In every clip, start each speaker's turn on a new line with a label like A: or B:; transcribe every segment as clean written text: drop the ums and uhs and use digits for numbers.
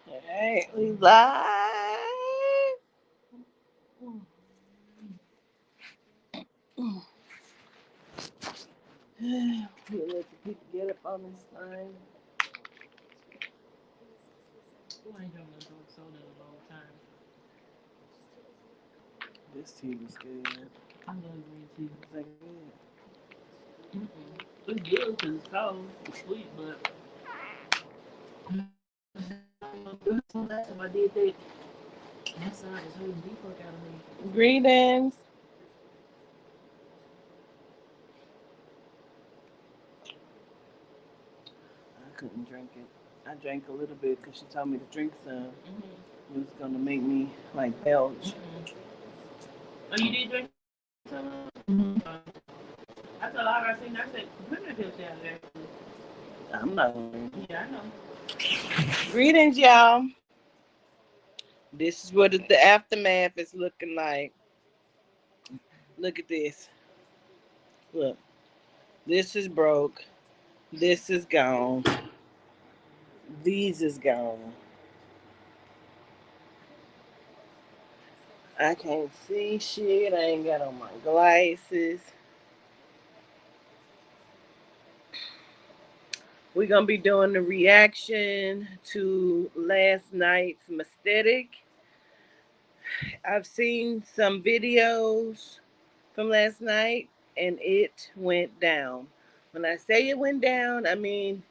A: Alright, we live. We'll let the people get up on this line. This tea was good. I love green tea. Is that good? It's good because it's cold. It's sweet, but last time I did that, my son is holding deep fuck out of me. Greetings. I couldn't drink it. I drank a little bit because she told me to drink some. It was gonna make me like belch. Oh, you did drink some? I told her I seen. I said, "Put that down there." I'm not gonna drink. Yeah, I know. Greetings, y'all. This is what the aftermath is looking like. Look at this. Look, this is broke. This is gone. These is gone. I can't see shit. I ain't got on my glasses. We're gonna be doing the reaction to last night's mestetic. I've seen some videos from last night and it went down. When I say it went down, I mean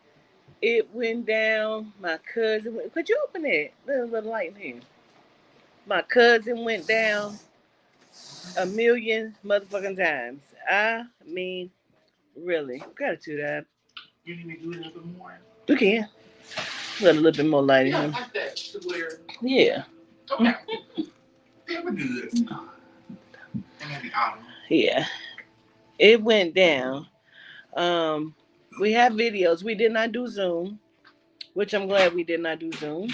A: it went down. My cousin went, could you open it? There's a little light in here. My cousin went down a million motherfucking times. I mean, really. Gratitude, Ab. You need me to do it a little bit more? You can. Let a little bit more light in here. Like that to where... Yeah. Okay. Yeah, we're good. Yeah. It went down. We have videos. We did not do Zoom, which I'm glad we did not do Zoom.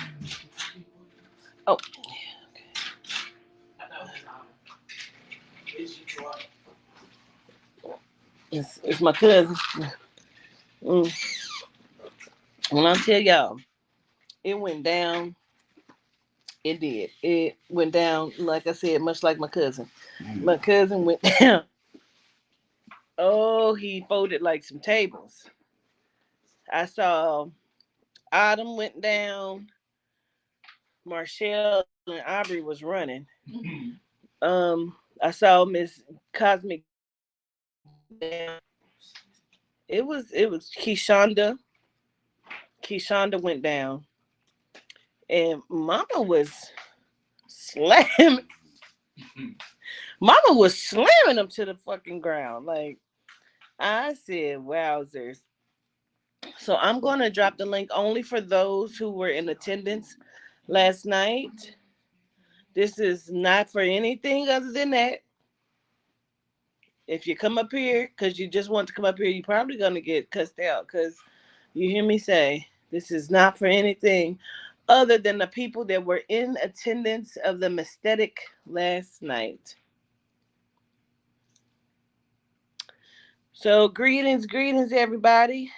A: Oh, it's my cousin. Mm. When I tell y'all, it went down. It did. It went down, like I said, much like my cousin. My cousin went down. Oh, he folded like some tables. I saw Autumn went down. Marshall and Aubrey was running. I saw Miss Cosmic down. It was Keishonda went down, and Mama was slamming. Mama was slamming them to the fucking ground. Like I said, wowzers. So I'm gonna drop the link only for those who were in attendance last night. This is not for anything other than that. If you come up here because you just want to come up here, you're probably gonna get cussed out because you hear me say this is not for anything other than the people that were in attendance of the mestetic last night. So greetings, everybody.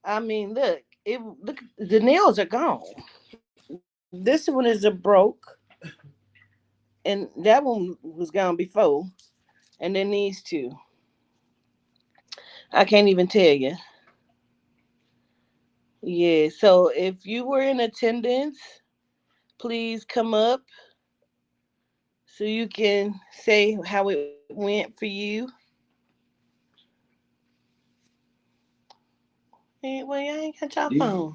A: I mean, look, the nails are gone. This one is a broke, and that one was gone before, and then these two. I can't even tell you. Yeah. So if you were in attendance, please come up so you can say how it went for you. Hey, well, y'all ain't got y'all phone.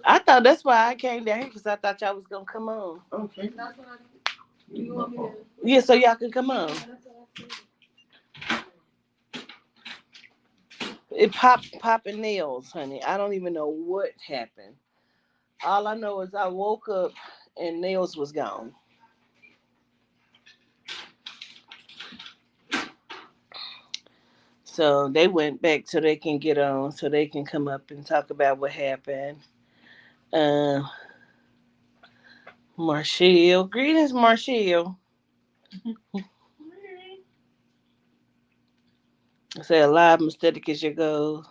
A: I thought that's why I came down here because I thought y'all was gonna come on. Okay. You want me to? Yeah, so y'all can come on. It popping nails, honey. I don't even know what happened. All I know is I woke up and nails was gone. So they went back so they can get on, so they can come up and talk about what happened. Uh, Marshall, greetings, Marshall. I say a live mistake is your goal.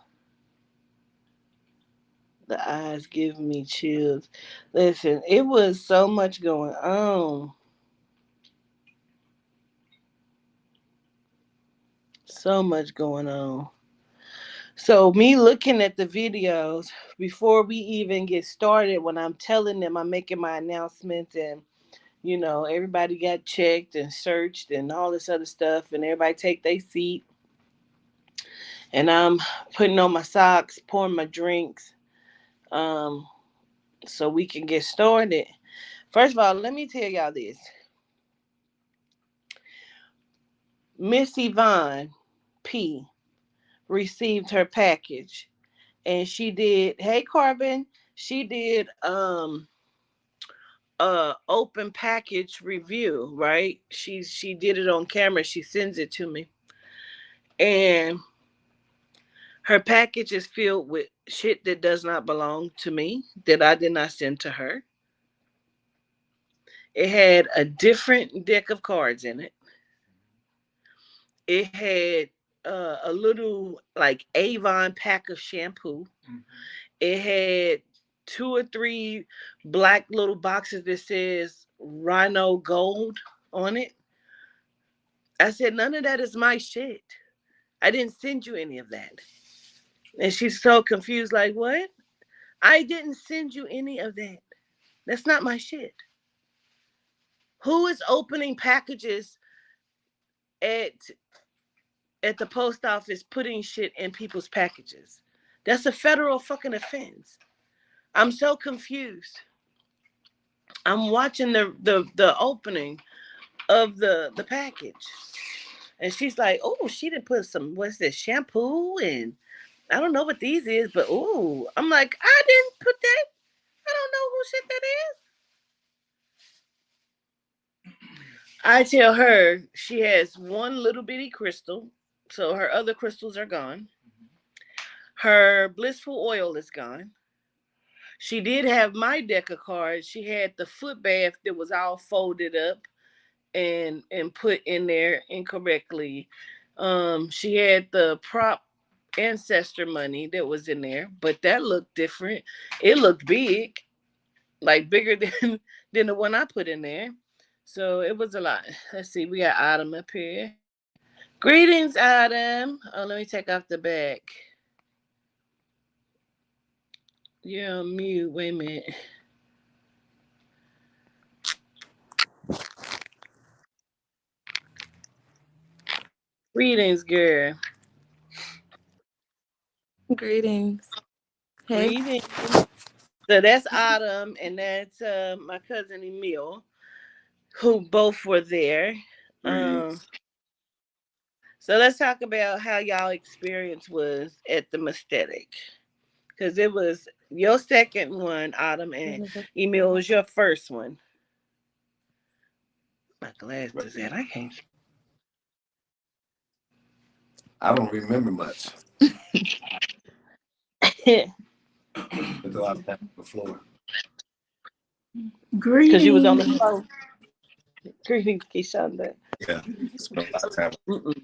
A: The eyes give me chills. Listen, it was so much going on. So much going on. So me looking at the videos before we even get started, when I'm telling them I'm making my announcements and everybody got checked and searched and all this other stuff and everybody take their seat and I'm putting on my socks, pouring my drinks, um, so we can get started. First of all, let me tell y'all this. Miss Yvonne P received her package and she did, hey Corbin, she did open package review, right? She did it on camera. She sends it to me. And her package is filled with shit that does not belong to me, that I did not send to her. It had a different deck of cards in it. It had a little like Avon pack of shampoo. It had two or three black little boxes that says Rhino Gold on it. I said, none of that is my shit. I didn't send you any of that. And she's so confused, like, what? I didn't send you any of that. That's not my shit. Who is opening packages at at the post office putting shit in people's packages? That's a federal fucking offense. I'm so confused. I'm watching the opening of the package. And she's like, oh, she didn't put some, what's this, shampoo and I don't know what these is, but ooh. I'm like, I didn't put that. I don't know who shit that is. I tell her she has one little bitty crystal, so her other crystals are gone. Her blissful oil is gone. She did have my deck of cards. She had the foot bath that was all folded up and put in there incorrectly. She had the prop ancestor money that was in there, but that looked different. It looked big, like bigger than the one I put in there. So it was a lot. Let's see, we got Autumn up here. Greetings, Autumn. Oh, let me take off the back. You're on mute. Wait a minute. Greetings, girl.
B: Greetings. Hey.
A: Greetings. So that's Autumn, and that's my cousin Emil, who both were there. Um,
C: Greetings.
A: so let's talk about how y'all experience was at the Mestetic. Because it was your second one, Autumn, and Emil was your first one. My
C: But
A: glasses at I can't.
C: I don't remember much. Spent a lot of time on the floor.
A: Because you was on the
B: Greetings.
A: floor. Greetings, Kishonda.
C: Yeah, spent a lot of time
A: Mm-mm.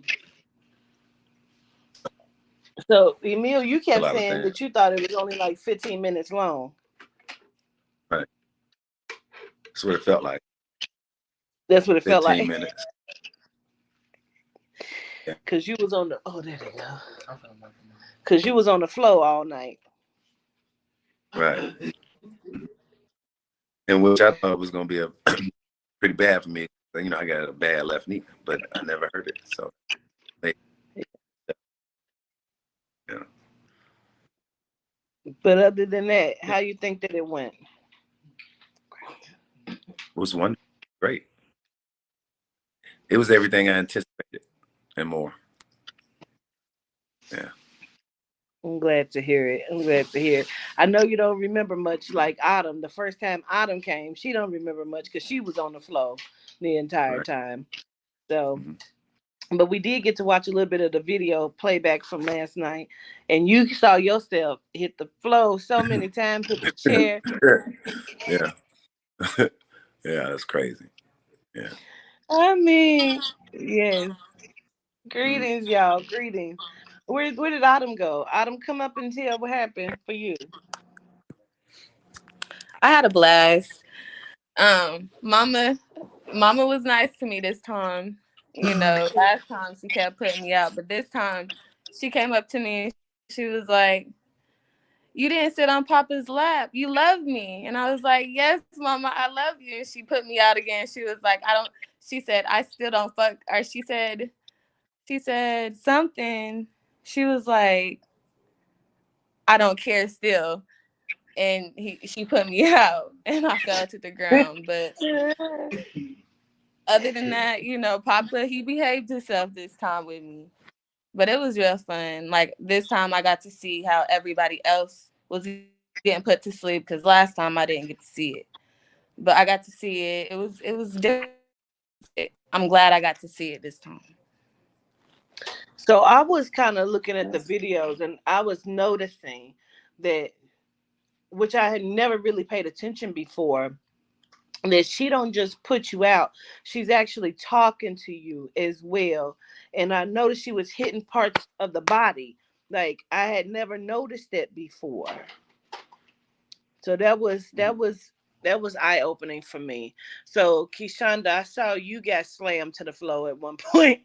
A: So, Emil, you
C: a
A: kept
C: lot of
A: saying
C: things.
A: that you thought it was only like 15 minutes long.
C: Right. That's what it felt like.
A: That's what it felt
C: 15
A: like.
C: minutes. Yeah.
A: Because you was on the, oh, there they go. Because you was on the floor all night.
C: Right. And which I thought was going to be a pretty bad for me. You know, I got a bad left knee, but I never hurt it. So, they, you know,
A: But other than that, how you think that it went?
C: it was one great. It was everything I anticipated and more. Yeah.
A: I'm glad to hear it. I'm glad to hear it. I know you don't remember much like Autumn. The first time Autumn came, she don't remember much because she was on the floor the entire
C: Right.
A: time. So,
C: Mm-hmm.
A: but we did get to watch a little bit of the video playback from last night, and you saw yourself hit the floor so many times with the chair.
C: Yeah. Yeah, that's crazy. Yeah.
A: I mean, yes.
C: Mm.
A: Greetings, y'all. Greetings. Where did Autumn go? Autumn, come up and tell what happened for you.
B: I had a blast. Mama, Mama was nice to me this time. You know, last time she kept putting me out, but this time she came up to me and she was like, "You didn't sit on Papa's lap. You love me." And I was like, "Yes, Mama, I love you." And she put me out again. She was like, "I don't." She said, "I still don't fuck." Or she said something. She was like, "I don't care still." And she put me out, and I fell to the ground. But other than that, Papa, he behaved himself this time with me. But it was real fun. Like this time, I got to see how everybody else was getting put to sleep because last time I didn't get to see it. But I got to see it. It was different. I'm glad I got to see it this time.
A: So I was kind of looking at the videos and I was noticing that, which I had never really paid attention before, that she don't just put you out, she's actually talking to you as well. And I noticed she was hitting parts of the body, like I had never noticed that before. So that was eye opening for me. So Kishonda, I saw you got slammed to the floor at one point.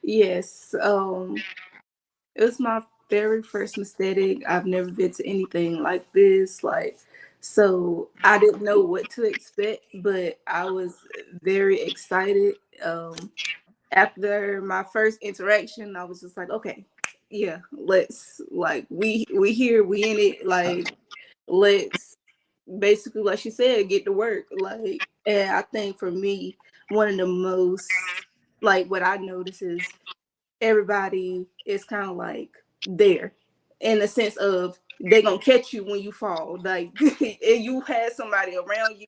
B: Yes. It was my very first mistake. I've never been to anything like this. So I didn't know what to expect, but I was very excited. After my first interaction, I was just like, okay, yeah, let's we here, we in it. Let's basically, like she said, get to work. And I think for me, one of the most what I notice is everybody is kind of like there in the sense of they gonna catch you when you fall. And you had somebody around you,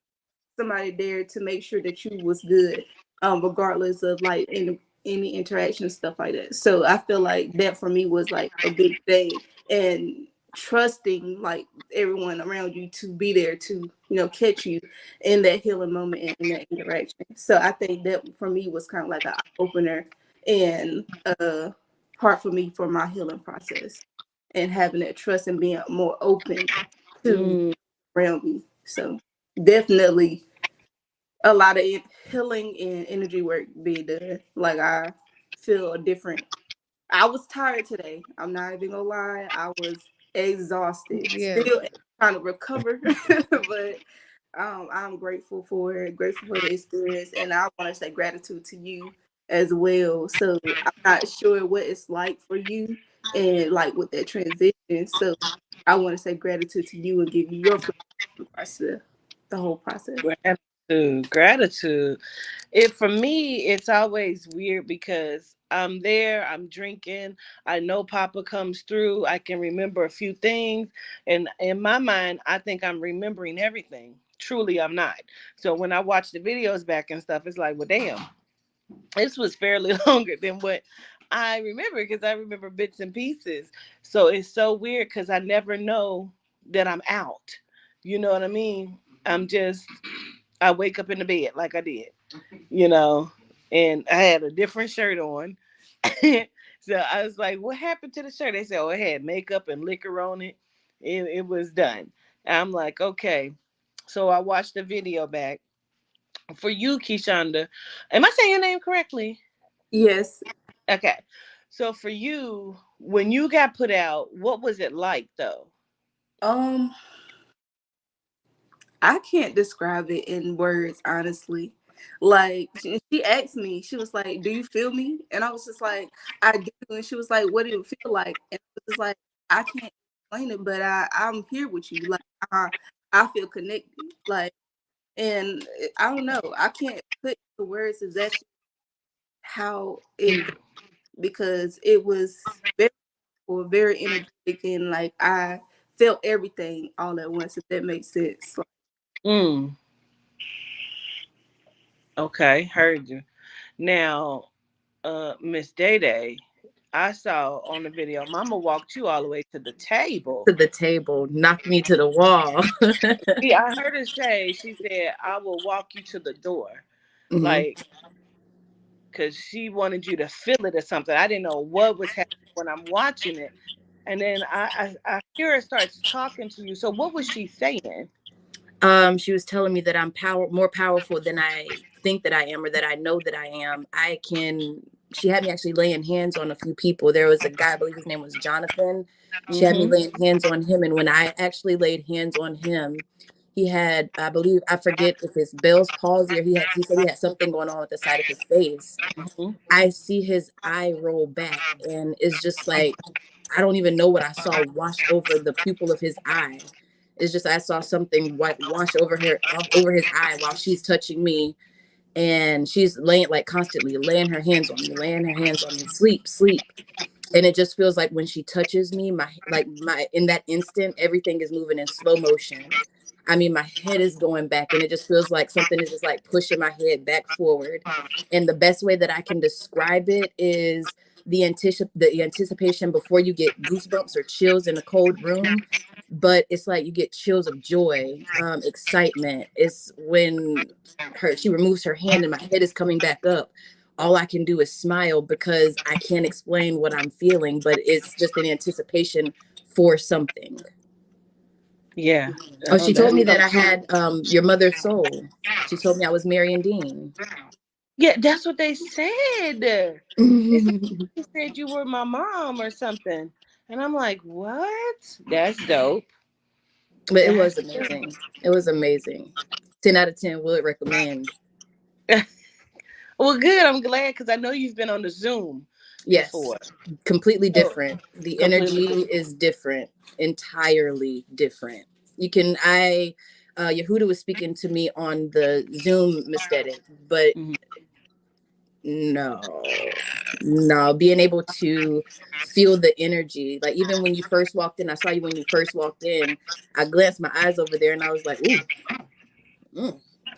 B: somebody there to make sure that you was good, regardless of any interaction, stuff like that. So I feel like that for me was like a big thing, and trusting like everyone around you to be there to catch you in that healing moment and in that interaction. So I think that for me was kind of like an eye opener and part for me for my healing process, and having that trust and being more open to
A: Mm.
B: around me. So definitely a lot of healing and energy work being done. Like I feel a different. I was tired today. I'm not even gonna lie. I was exhausted.
A: Yeah.
B: Still trying to recover, but I'm grateful for it. Grateful for the experience, and I want to say gratitude to you as well. So I'm not sure what it's like for you and like with that transition. So I want to say gratitude to you and give you your flowers for the whole process.
A: Gratitude. It for me, it's always weird because I'm there, I'm drinking, I know Papa comes through, I can remember a few things, and in my mind, I think I'm remembering everything. Truly, I'm not. So when I watch the videos back and stuff, it's like, well, damn, this was fairly longer than what I remember because I remember bits and pieces. So it's so weird because I never know that I'm out. You know what I mean? I'm just I wake up in the bed like I did, you know, and I had a different shirt on. So I was like, what happened to the shirt? They said, oh, it had makeup and liquor on it. It was done. And I'm like, okay. So I watched the video back. For you, Kishonda, am I saying your name correctly?
B: Yes.
A: Okay. So for you, when you got put out, what was it like though?
B: Um, I can't describe it in words, honestly. Like she asked me, she was like, "Do you feel me?" And I was just like, "I do." And she was like, "What do it feel like?" And I was just like, "I can't explain it, but I'm here with you. I I feel connected. And I don't know. I can't put the words exactly how it felt because it was very energetic, and like I felt everything all at once. If that makes sense.
A: Mm, okay, heard you. Now, Miss Day Day, I saw on the video, Mama walked you all the way to the table.
D: To the table, knocked me to the wall.
A: See, I heard her say, she said, I will walk you to the door.
D: Hmm.
A: Like, because she wanted you to feel it or something. I didn't know what was happening when I'm watching it. And then I hear her starts talking to you. So what was she saying?
D: She was telling me that I'm more powerful than I think that I am, or that I know that I am. She had me actually laying hands on a few people. There was a guy, I believe his name was Jonathan. She had me
A: Mm-hmm.
D: laying hands on him. And when I actually laid hands on him, he had, I believe, I forget if it's Bell's palsy, or he said he had something going on with the side of his face.
A: Mm-hmm.
D: I see his eye roll back, and it's just like, I don't even know what I saw wash over the pupil of his eye. It's just I saw something wash over his eye while she's touching me, and she's laying, like, constantly laying her hands on me, sleep, sleep. And it just feels like when she touches me, my in that instant, everything is moving in slow motion. I mean, my head is going back, and it just feels like something is just like pushing my head back forward. And the best way that I can describe it is the anticipation before you get goosebumps or chills in a cold room, but it's like you get chills of joy, excitement. It's when she removes her hand and my head is coming back up. All I can do is smile because I can't explain what I'm feeling, but it's just an anticipation for something.
A: Yeah.
D: Oh,
A: Oh,
D: she told
A: that's
D: me that I had your mother's soul. She told me I was Marion Dean.
A: yeah. That's what they said. They said,
D: But
A: they said you were my mom or something, and I'm like, what? That's dope.
D: it
A: That's
D: was amazing. It was amazing. 10 out of 10 would recommend.
A: well, good. I'm glad because I know you've been on the Zoom
D: Yes,
A: before.
D: completely
A: Oh,
D: different. The
A: completely
D: energy
A: different.
D: is different, entirely different. You can, Yehuda was speaking to me on the Zoom mestetic, but
A: Mhm.
D: no, being able to feel the energy. Like, even when you first walked in, I saw you when you first walked in. I glanced my eyes over there and I was like, ooh,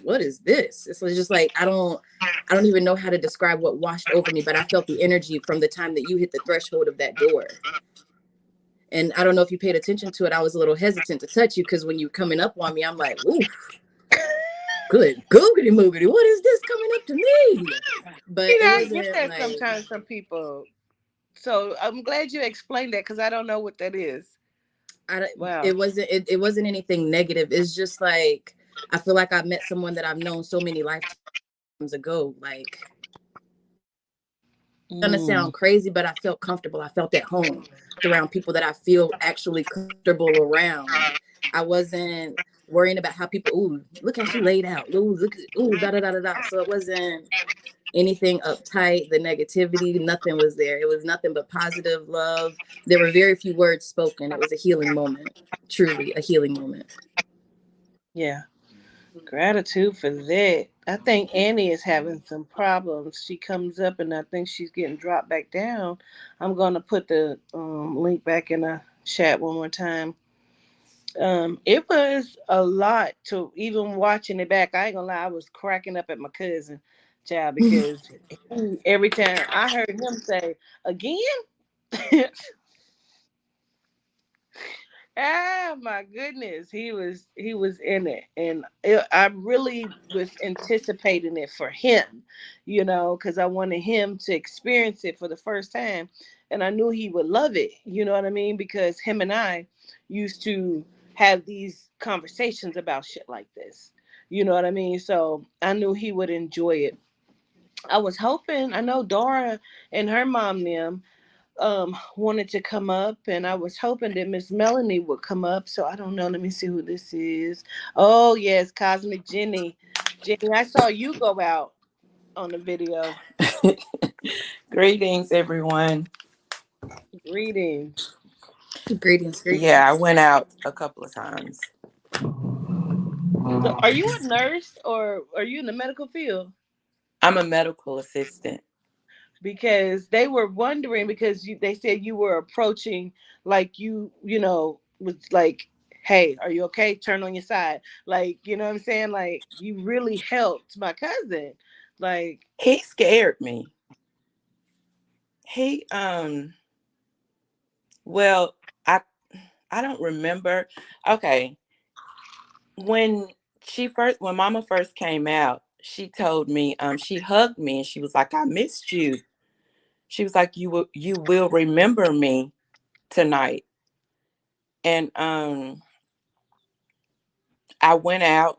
D: what is this? It's just like, I don't even know how to describe what washed over me, but I felt the energy from the time that you hit the threshold of that door. And I don't know if you paid attention to it. I was a little hesitant to touch you because when you were coming up on me, I'm like, ooh, good googity moogity. What is this coming up to me? But it
A: I get
D: wasn't
A: that
D: like,
A: sometimes from people. So I'm glad you explained that because I don't know what that is.
D: I don't,
A: Wow.
D: it wasn't anything negative. It's just like, I feel like I met someone that I've known so many lifetimes ago. Like, gonna
A: Mm.
D: sound crazy, but I felt comfortable. I felt at home around people that I feel actually comfortable around. I wasn't worrying about how people, ooh, look how she laid out. Ooh, look, ooh, da da da da da. So it wasn't anything uptight, the negativity, nothing was there. It was nothing but positive love. There were very few words spoken. It was a healing moment, truly a healing moment.
A: Yeah. Gratitude for that. I think Annie is having some problems. She comes up and I think she's getting dropped back down. I'm going to put the link back in the chat one more time. It was a lot to even watching it back. I ain't gonna lie, I was cracking up at my cousin, child, because every time I heard him say again, ah, my goodness, he was in it, and I really was anticipating it for him, because I wanted him to experience it for the first time, and I knew he would love it. You know what I mean? Because him and I used to have these conversations about shit like this. You know what I mean? So I knew he would enjoy it. I was hoping. I know Dora and her mom them wanted to come up, and I was hoping that Miss Melanie would come up. So I don't know. Let me see who this is. Oh yes, Cosmic Jenny. Jenny, I saw you go out on the video.
E: Greetings, everyone.
A: Greetings.
D: Greetings,
E: Yeah, I
D: greetings.
E: went out a couple of times.
A: So are you a nurse or are you in the medical field?
E: I'm a medical assistant.
A: Because they were wondering because they said you were approaching like was like, hey, are you okay? Turn on your side. Like, you know what I'm saying? Like you really helped my cousin. Like,
E: He scared me. He well, I don't remember. Okay. When when Mama first came out, she told me, she hugged me and she was like, I missed you. She was like, you will remember me tonight. And I went out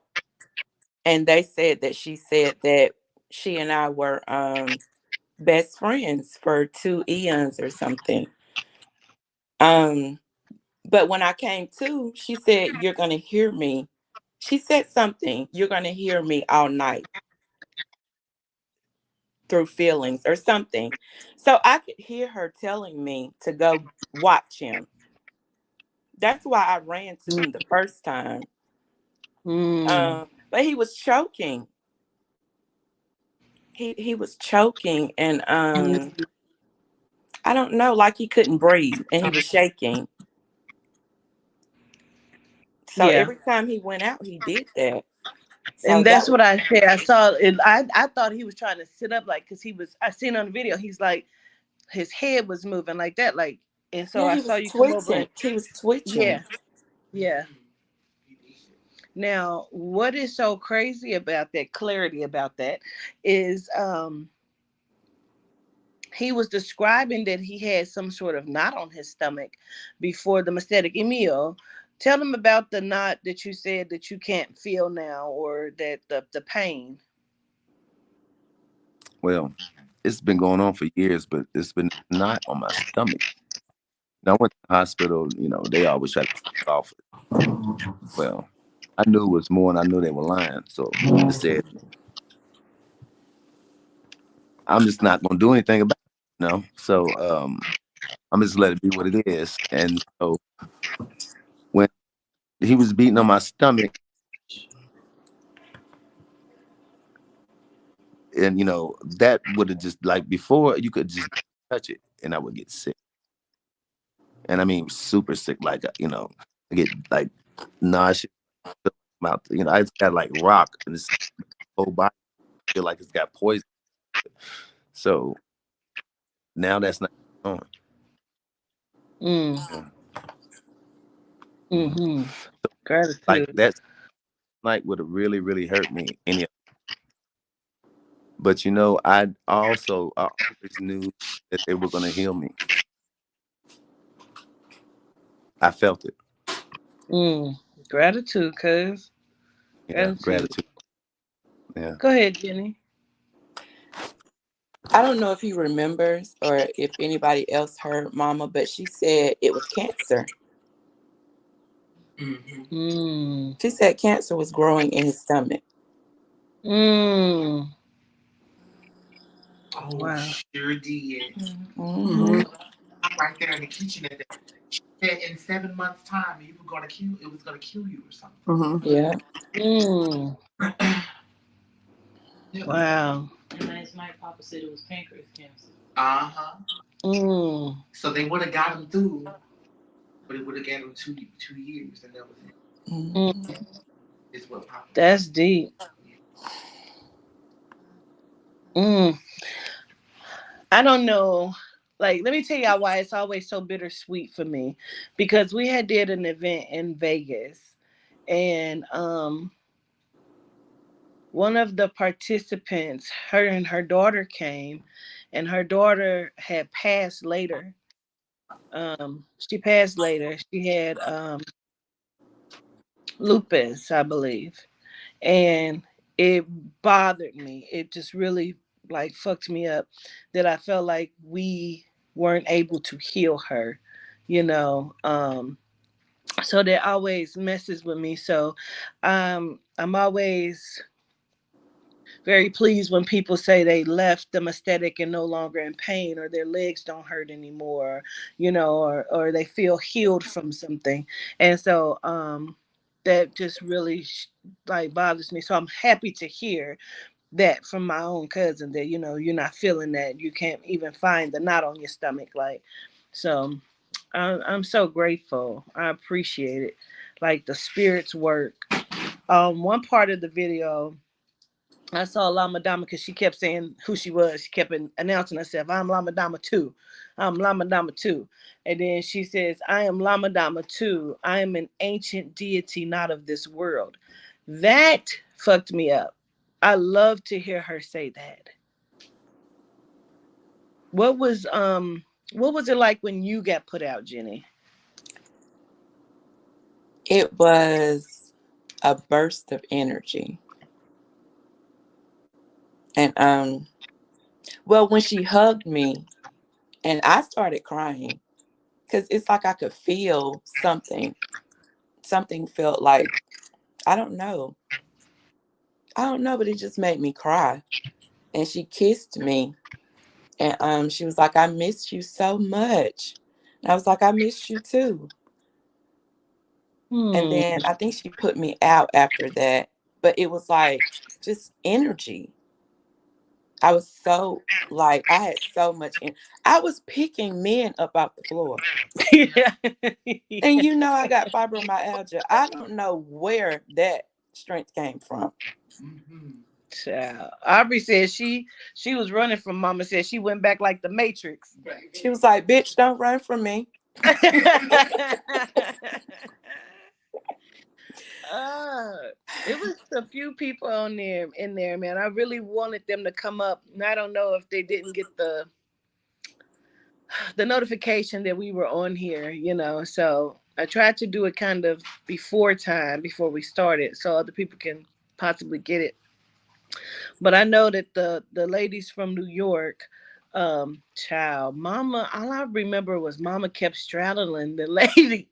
E: and they said that she said that she and I were best friends for 2 eons or something. Um, but when I came to, she said, "You're gonna hear me." She said something, "You're gonna hear me all night through feelings" or something. So I could hear her telling me to go watch him. That's why I ran to him the first time.
A: Mm.
E: But he was choking. He was choking, and I don't know, like he couldn't breathe and he was shaking. So
A: Yeah.
E: every time he went out, he did that. So
A: And
E: that
A: that's
E: was
A: what I said. I saw it. I thought he was trying to sit up, like, because he was. I seen on the video. He's like, his head was moving like that, like. And so
E: yeah,
A: I
E: he
A: saw
E: was
A: you come over
E: twitching.
A: and
E: He was twitching.
A: yeah, yeah. Now, what is so crazy about that? Clarity about that is, he was describing that he had some sort of knot on his stomach before the mestetic meal. Tell them about the knot that you said that you can't feel now, or that the pain.
C: Well, it's been going on for years, but it's been not on my stomach. And I went to the hospital. They always try to take off. Well, I knew it was more, and I knew they were lying. So I said, I'm just not going to do anything about it. So I'm just let it be what it is. And so when he was beating on my stomach, and that would have just, like, before, you could just touch it and I would get sick. And I mean super sick, like, I get like nauseous mouth. I just got like rock and this whole body feel like it's got poison. So now that's not on.
A: Mm.
C: Yeah.
A: Mm-hmm.
C: Like
A: Gratitude.
C: that night would have really, really hurt me. But I always knew that they were gonna heal me. I felt it.
A: Mm. Gratitude, cuz.
C: Yeah,
A: Gratitude.
C: gratitude. Yeah.
A: Go ahead, Jenny.
E: I don't know if he remembers or if anybody else heard Mama, but she said it was cancer.
A: Mm.
E: She said cancer was growing in his stomach.
A: Mm.
F: Oh,
A: Wow.
F: sure did.
E: Mm-hmm.
F: Right there in the kitchen at that. She said in 7 months' time, you were gonna kill. It was gonna kill you or something.
E: Yeah.
A: Mm.
F: Yeah.
A: Wow.
G: And last night, Papa said it was pancreas cancer.
F: Uh-huh.
A: Mm.
F: So they would have got him through, but it would have got him 2 years, and that was it.
A: Mm.
E: Mm-hmm.
F: Is what Papa said.
A: That's deep. Mm. I don't know. Like, let me tell y'all why it's always so bittersweet for me. Because we had did an event in Vegas, and one of the participants, her and her daughter came, and her daughter had passed later. She passed later. She had lupus, I believe. And it bothered me. It just really, like, fucked me up, that I felt like we weren't able to heal her, you know. So that always messes with me. So I'm always very pleased when people say they left the aesthetic and no longer in pain, or their legs don't hurt anymore, or they feel healed from something. And so that just really like bothers me. So I'm happy to hear that from my own cousin, that you're not feeling that, you can't even find the knot on your stomach, like. So I'm so grateful. I appreciate it, like the spirits work. One part of the video, I saw Lama Dama, because she kept saying who she was. She kept announcing herself. I'm Lama Dama 2. I'm Lama Dama 2. And then she says, I am Lama Dama 2. I am an ancient deity, not of this world. That fucked me up. I love to hear her say that. What was it like when you got put out, Jenny?
E: It was a burst of energy. And well, when she hugged me and I started crying because it's like I could feel something. Something felt like, I don't know. I don't know, but it just made me cry. And she kissed me and she was like, I missed you so much. And I was like, I missed you too. And
A: Hmm.
E: then I think she put me out after that. But it was like just energy. I was so like I had so much I was picking men up off the floor.
A: Yeah.
E: And you know I got fibromyalgia. I don't know where that strength came from.
F: Mm-hmm.
A: Child. Aubrey said she was running from mama. Said she went back like the Matrix.
E: She was like, "Bitch, don't run from me."
A: uh, it was a few people on there in there, man. I really wanted them to come up, and I don't know if they didn't get the notification that we were on here, you know. So I tried to do it kind of before time, before we started, so other people can possibly get it. But I know that the ladies from New York, child, Mama, all I remember was Mama kept straddling the lady.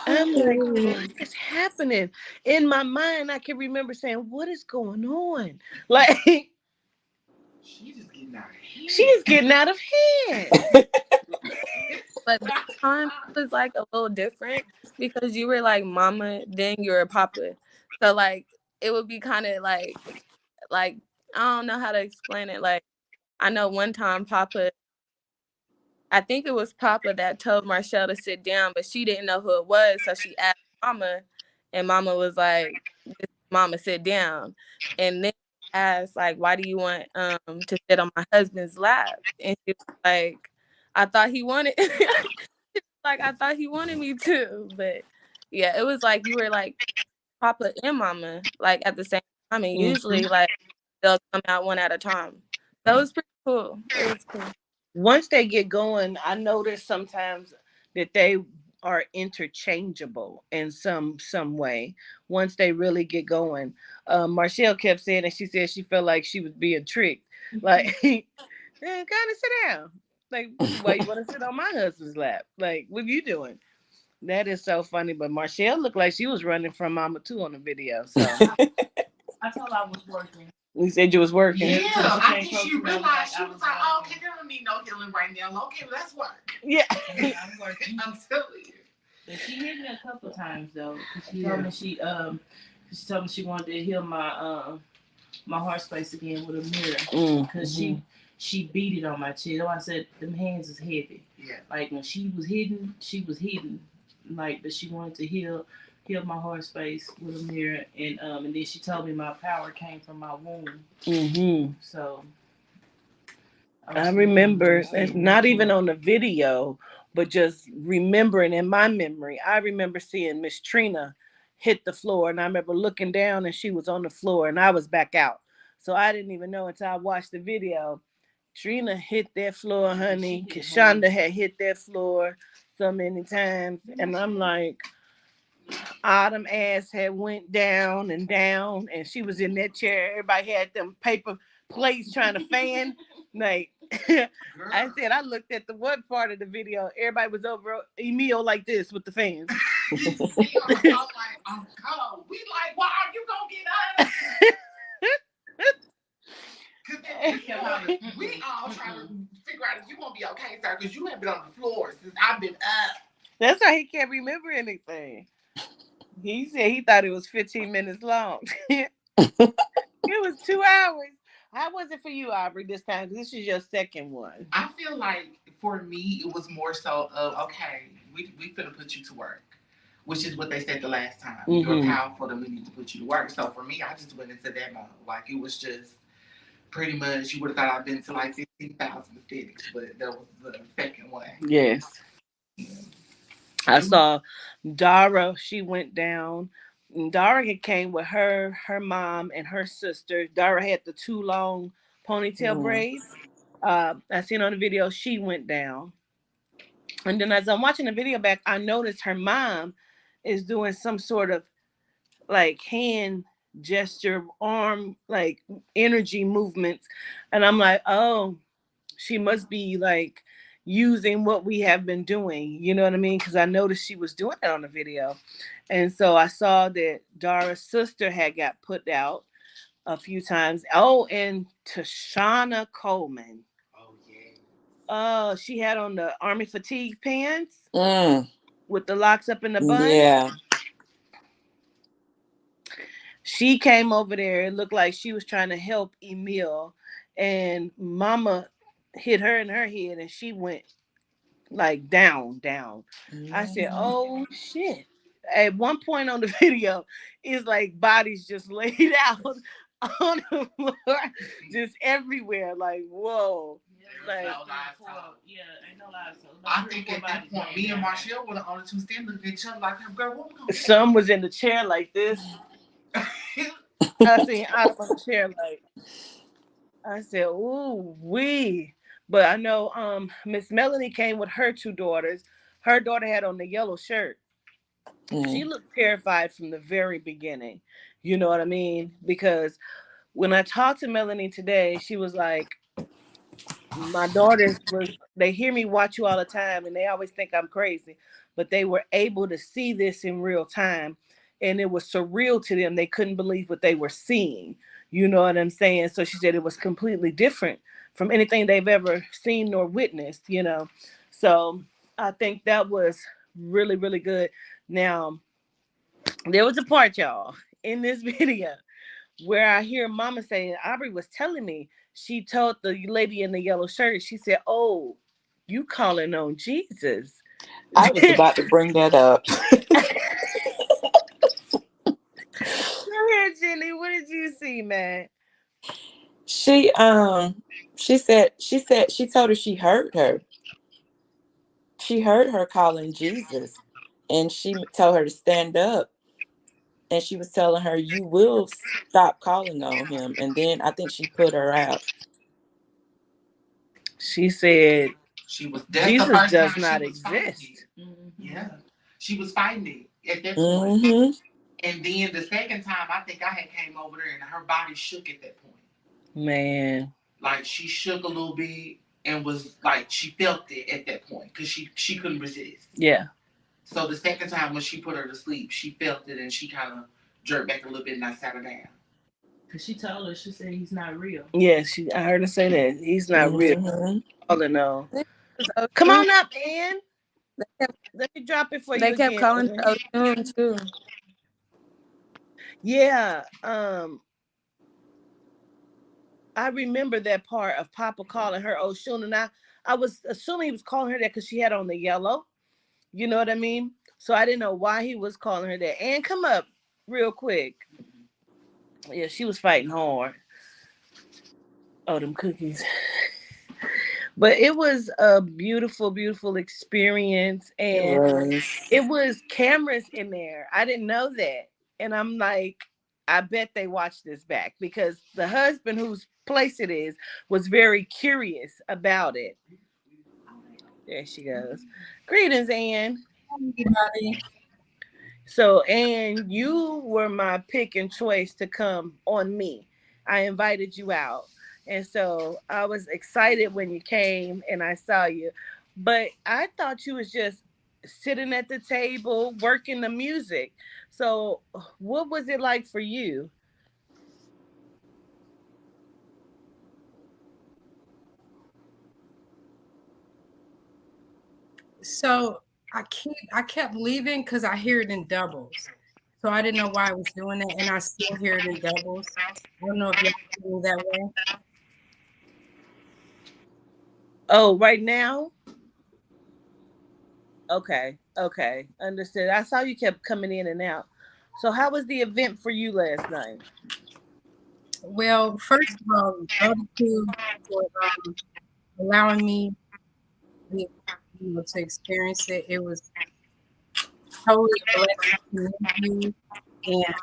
A: I'm like, what is happening? In my mind, I can remember saying, "What is going on?" Like,
F: She just getting out of
A: she
F: hand.
A: is getting out of hand.
B: But this time it was like a little different because you were like mama, then you're a papa. So like it would be kind of like I don't know how to explain it. Like I know one time Papa, I think it was Papa that told Marshall to sit down, but she didn't know who it was, so she asked Mama, and Mama was like, "Mama, sit down." And then asked like, "Why do you want to sit on my husband's lap?" And she was like, "I thought he wanted." Like I thought he wanted me to, but yeah, it was like you were like Papa and Mama like at the same time, and
A: Mhm.
B: usually like they'll come out one at a time. So it was pretty cool. It was cool.
A: Once they get going, I notice sometimes that they are interchangeable in some way. Once they really get going, Marshall kept saying, and she said she felt like she was being tricked. Like, man, kind of sit down. Like, why you want to sit on my husband's lap? Like, what you doing? That is so funny. But Marshall looked like she was running from Mama too on the video. So
G: I told her I was working.
A: you said you was working.
F: Yeah,
G: Yeah,
F: I
G: came
F: think
G: close
F: she
G: to me.
F: realized she
G: I
F: was
G: was
F: like, oh,
G: working.
F: okay, they don't need no healing right now. Okay, let's work.
A: Yeah.
G: I'm working.
F: I'm telling you.
G: But she hit me a couple times though, cause she
F: Yeah.
G: told me she told me she wanted to heal my heart space again with a mirror, cause she beat it on my chest. I said them hands is heavy.
F: Yeah.
G: Like when she was hidden. Like, but she wanted to heal my heart space with a mirror, and then she told me my power came from my womb.
A: Mm-hmm.
G: So
A: I
G: I'm still
A: remember, it's
G: getting
A: not
G: into
A: even
G: it.
A: on the video, but just remembering in my memory. I remember seeing Miss Trina hit the floor, and I remember looking down, and she was on the floor, and I was back out. So I didn't even know until I watched the video. Trina hit that floor, honey. Kashonda had hit that floor so many times, and I'm like, Autumn ass had went down, and she was in that chair. Everybody had them paper plates trying to fan. Like I said, I looked at the one part of the video. Everybody was over Emil like this with the fans.
F: See, I'm like, I'm cold. We like, why are you gonna get us? Cause we all trying to figure out if you gonna be okay, sir, because you have been on the floor since I've been up.
A: That's why he can't remember anything. He said he thought it was 15 minutes long. It was 2 hours. How was it for you, Aubrey, this time? This is your second one.
F: I feel like for me it was more so of okay, we finna put you to work. Which is what they said the last time. You're powerful and we need to put you to work. So for me, I just went into that mode. Like it was just pretty much you would have thought I've been to like 15,000 aesthetics, but that was the second one.
A: Yes. I saw Dara, she went down. And Dara had came with her mom, and her sister. Dara had the two long ponytail
E: Mhm.
A: braids. I seen on the video she went down. And then as I'm watching the video back, I noticed her mom is doing some sort of like hand gesture, arm like energy movements. And I'm like, oh, she must be like using what we have been doing. You know what I mean? Because I noticed she was doing it on the video. And so I saw that Dara's sister had got put out a few times. Oh, and Tashana Coleman.
F: Oh yeah.
A: She had on the army fatigue pants
E: Mm,
A: with the locks up in the bun.
E: yeah.
A: She came over there. It looked like she was trying to help Emil, and Mama hit her in her head, and she went like down, down. I said,
E: Mhm.
A: "Oh shit!" At one point on the video, it's like bodies just laid out on the floor, just everywhere. Like, whoa!
F: There's
A: Like,
F: no lies told.
G: Yeah, ain't no lies told.
F: I think at that point, me and Marshall were the only two standing looking at each other like, girl, what we gonna do?
A: some was in the chair like this. I seen Autumn on the chair like. I said, "Ooh, wee." But I know Miss Melanie came with her two daughters. Her daughter had on the yellow shirt. She
E: Mm.
A: looked terrified from the very beginning. You know what I mean? Because when I talked to Melanie today, she was like, my daughters was they hear me watch you all the time and they always think I'm crazy, but they were able to see this in real time and it was surreal to them. They couldn't believe what they were seeing. You know what I'm saying? So she said it was completely different from anything they've ever seen nor witnessed. So I think that was really, really good. Now, there was a part, y'all, in this video where I hear Mama saying, Aubrey was telling me, she told the lady in the yellow shirt, she said, "Oh, you calling on Jesus."
E: I was
A: Go
E: about to bring that up.
A: ahead, Jenny. What did you see, man?
E: She she said she told her she heard her. She heard her calling Jesus, and she told her to stand up, and she was telling her, you will stop calling on him. And then I think she put her out.
A: She said,
F: She was. That's the
A: Jesus
F: first
A: does
F: time she
A: not
F: was fighting
A: exist.
F: it. Yeah, she was fighting it at that point.
E: Mm-hmm.
F: And then the second time, I think I had came over there and her body shook at that point.
A: Man.
F: Like she shook a little bit and was like she felt it at that point because she couldn't resist.
A: Yeah.
F: So the second time when she put her to sleep, she felt it and she kind of jerked back a little bit and I sat her down.
G: Cause she told her, she said he's not real.
A: Yeah, I heard her say that. He's not real.
E: Mm-hmm.
A: All in all.
B: It was
A: Come
B: Oshun.
A: on up, Ann.
B: They kept,
A: Let me drop it for
B: they
A: you
B: kept
A: again.
B: calling
A: Ann.
B: her Oshun too.
A: Yeah. I remember that part of Papa calling her Oshun, and I was assuming he was calling her that because she had on the yellow. You know what I mean? So I didn't know why he was calling her that. And come up real quick. Yeah, she was fighting hard. Oh, them cookies. But it was a beautiful, beautiful experience,
E: It
A: and
E: was.
A: it was cameras in there. I didn't know that, and I'm like, I bet they watched this back because the husband whose place it is was very curious about it. There she goes. Greetings, Ann.
B: Everybody.
A: So, Ann, you were my pick and choice to come on me. I invited you out. And so I was excited when you came and I saw you. But I thought you was just sitting at the table working the music. So, what was it like for you?
H: So I kept leaving because I hear it in doubles. So I didn't know why I was doing that, and I still hear it in doubles. I don't know if y'all feel that way.
A: Oh, right now? Okay. Okay. Understood. I saw you kept coming in and out. So, how was the event for you last night?
H: Well, first of all, gratitude for allowing me the, to experience it. It was totally a blessing to meet you, and I'm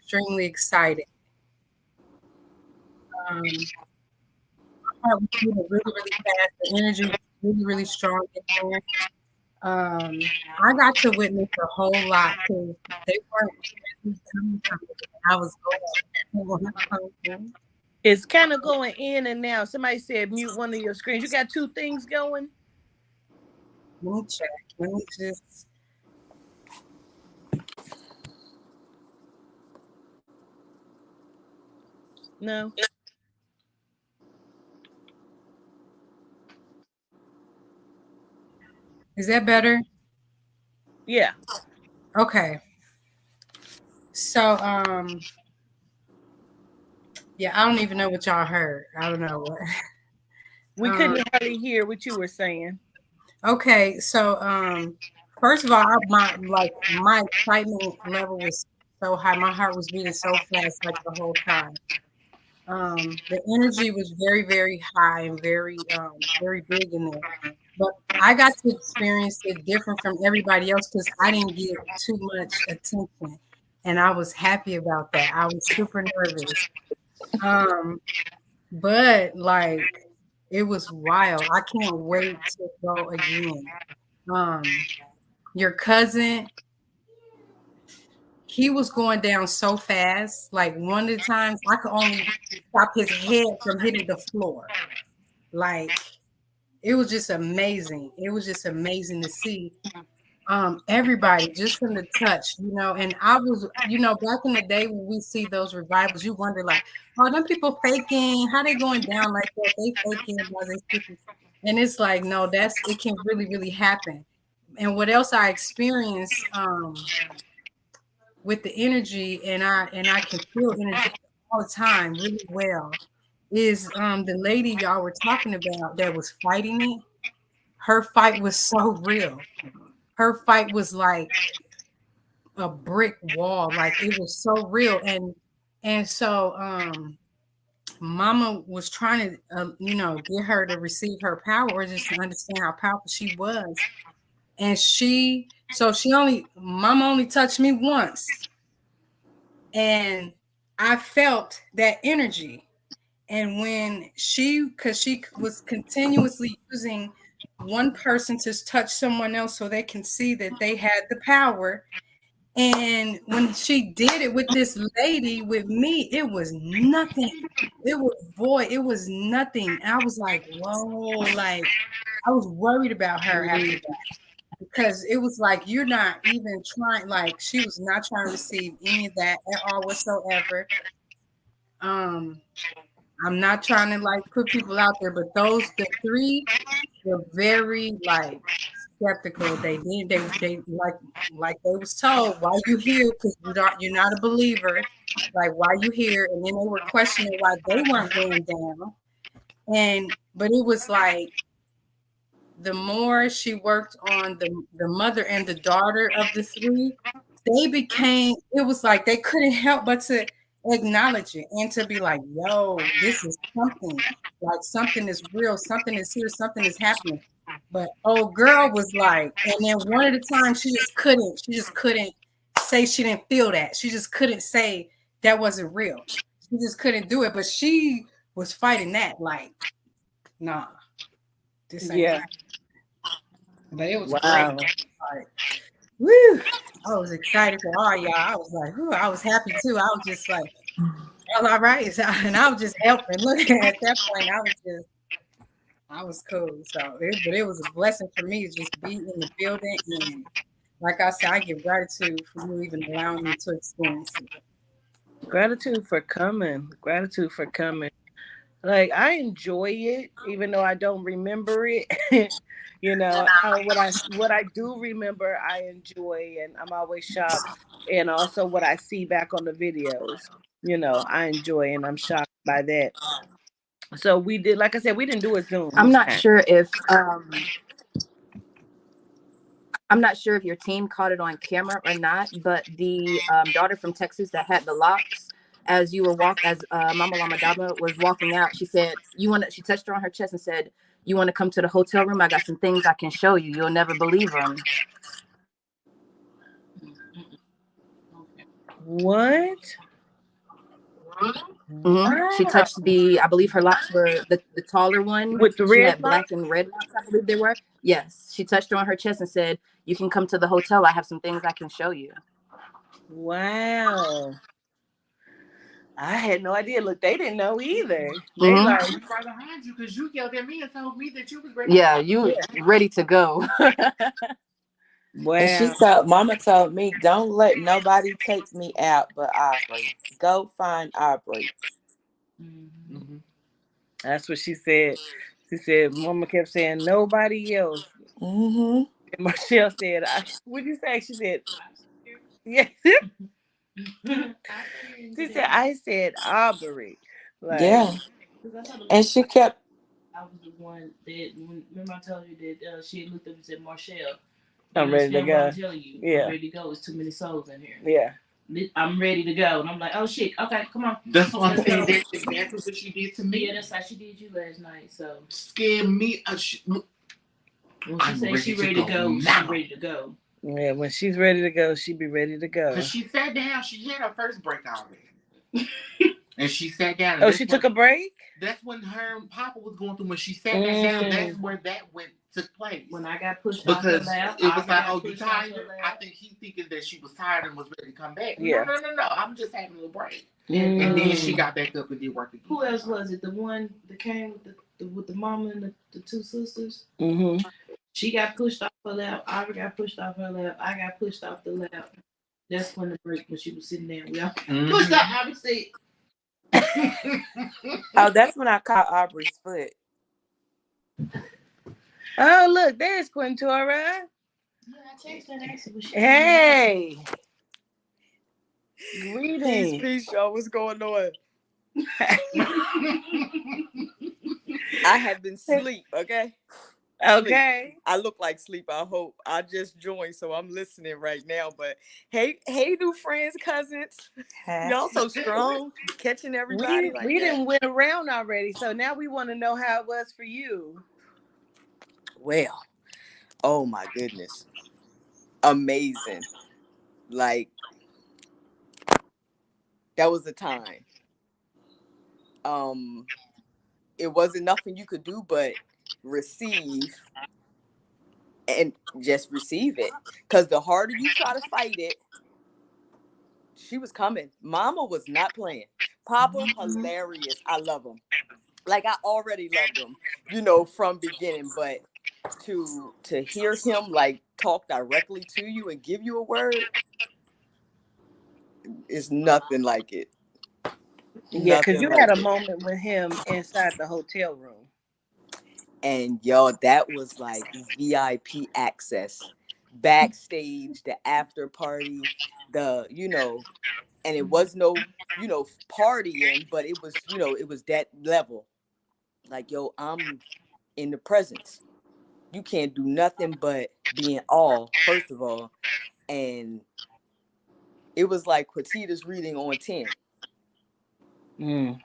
H: extremely excited. My heart was beating really, really fast. The energy was really, really strong in there. I got to witness a whole lot because they weren't really coming from me. I was going.
A: It's kind of going in and now. Somebody said mute one of your screens. You got two things going?
H: Let me check. Let me just.
A: No.
H: Is that better?
A: Yeah.
H: Okay. So, yeah, I don't even know what y'all heard. I don't know what.
A: We couldn't hardly hear what you were saying.
H: Okay, so first of all, my excitement level was so high. My heart was beating so fast like the whole time. The energy was very, very high and very big in there. But I got to experience it different from everybody else because I didn't get too much attention, and I was happy about that. I was super nervous. Um, but like it was wild. I can't wait to go again. Um, your cousin, he was going down so fast. Like one of the times I could only stop his head from hitting the floor. Like it was just amazing. It was just amazing to see everybody just from the touch, and I was, back in the day when we see those revivals, you wonder like, oh, them people faking, how they going down like that? They faking while they speaking. And it's like, no, it can really, really happen. And what else I experienced with the energy, and I can feel energy all the time really well, is the lady y'all were talking about that was fighting it. Her fight was so real. Her fight was like a brick wall. Like it was so real. And so mama was trying to get her to receive her power or just to understand how powerful she was. And mama only touched me once. And I felt that energy. And when because she was continuously using one person to touch someone else so they can see that they had the power. And when she did it with this lady, with me, it was nothing. It was void. It was nothing. I was like, whoa, like I was worried about her after that because it was like, you're not even trying, like she was not trying to receive any of that at all whatsoever. Um, I'm not trying to like put people out there, but the three were very like skeptical. They like they was told, why you here? Because you're not a believer. Like why you here? And then they were questioning why they weren't going down. But it was like the more she worked on the mother and the daughter of the three, it was like they couldn't help but to acknowledge it and to be like, yo, this is something, like something is real, something is here, something is happening. But old girl was like, and then one at a time, she just couldn't say she didn't feel that. She just couldn't say that wasn't real. She just couldn't do it. But she was fighting that, like, nah, this ain't
A: Yeah.
H: happening. But it was great.
A: Wow.
H: Like, woo! I was excited for all y'all. I was like, whoo, I was happy too. I was just like, all right. So, and I was just helping. Look, at that point, I was cool. But it was a blessing for me to just be in the building. And like I said, I give gratitude for you even allowing me to experience it.
A: Gratitude for coming. Gratitude for coming. Like I enjoy it, even though I don't remember it. What I do remember, I enjoy, and I'm always shocked. And also, what I see back on the videos, I enjoy, and I'm shocked by that. So we did, like I said, we didn't do a Zoom
D: I'm
A: this
D: not
A: time.
D: sure if your team caught it on camera or not, but the daughter from Texas that had the locks, as Mama Lama Dama was walking out, she said, she touched her on her chest and said, "You want to come to the hotel room? I got some things I can show you. You'll never believe them."
A: What?
D: She touched I believe her locks were the taller one.
A: With the
D: She
A: red
D: had
A: box?
D: black and red locks, I believe they were. Yes. She touched her on her chest and said, "You can come to the hotel. I have some things I can show you."
A: Wow. I had no idea. Look, they didn't know either. They
D: Mm-hmm.
F: I
A: like,
F: was right behind you because you yelled at me and told me that you was ready to
D: Yeah,
F: go.
D: you ready to go.
E: And she
A: wow.
E: told Mama told me, don't let nobody take me out but Aubrey. Go find Aubrey.
G: Mm-hmm.
F: Mm-hmm.
A: That's what she said. She said, Mama kept saying, nobody else.
E: Mm-hmm.
A: And Michelle said, what did you say? She said, yes. She said, I said Aubrey. Like,
E: Yeah.
G: Because I thought
E: And she kept
G: I was the one that remember I told you that she had looked up and said, Marshall, you
A: I'm ready to
G: understand what
A: go.
G: I'm telling you?
A: Yeah.
G: I'm ready to go. It's too many souls in here.
A: Yeah.
G: I'm ready to go. And I'm like, oh shit, okay, come on.
F: That's what I'm
G: Let's
F: saying.
G: go.
F: That's exactly what she did to me.
G: Yeah, that's how she did you last night. So
F: Scared me.
G: when she said she ready to go, she ready to go.
A: Yeah, when she's ready to go, she be ready to go.
F: Cause she sat down. She had her first break already, and she sat down.
A: Oh, she took a break?
F: That's when her and Papa was going through. When she sat back down, that's where that took place.
G: When I got pushed off her
F: Because
G: lap,
F: it was like, oh, you
G: pushed off
F: tired?
G: her
F: I
G: lap.
F: think he thinking that she was tired and was ready to come back.
A: Yeah.
F: No. I'm just having a little break.
G: And
F: And then she got back up and did work again.
G: who else was it? The one that came with the mama and the two sisters.
A: Mm-hmm.
G: She got pushed off her lap. Ivy got pushed off her lap. I got pushed off the lap. That's when the break when she was sitting there. We all pushed off Ivy's seat.
E: oh, that's when I caught Aubrey's foot.
A: Oh, look, there's Quintora.
G: Yeah, I texted her and asked her, was she
A: Hey.
E: Peace,
A: Greetings.
E: peace, y'all. What's going on? I have been sleep, okay?
A: Okay.
E: I look like sleep, I hope. I just joined, so I'm listening right now. But hey, new friends, cousins. Y'all so strong, catching everybody like
A: We
E: that.
A: didn't went around already, so now we want to know how it was for you.
E: Well, oh my goodness. Amazing. Like, that was a time. It wasn't nothing you could do but receive and just receive it. Because the harder you try to fight it, she was coming. Mama was not playing. Papa, hilarious. I love him. Like, I already loved him, from beginning. But to hear him like talk directly to you and give you a word is nothing like it.
A: Yeah, because
E: Nothing
A: you
E: like
A: had a
E: it.
A: moment with him inside the hotel room.
E: And y'all, that was like VIP access. Backstage, the after party, and it was no, partying, but it was, it was that level. Like, yo, I'm in the presence. You can't do nothing but be in awe, first of all. And it was like Quatita's reading on 10.
A: Mm.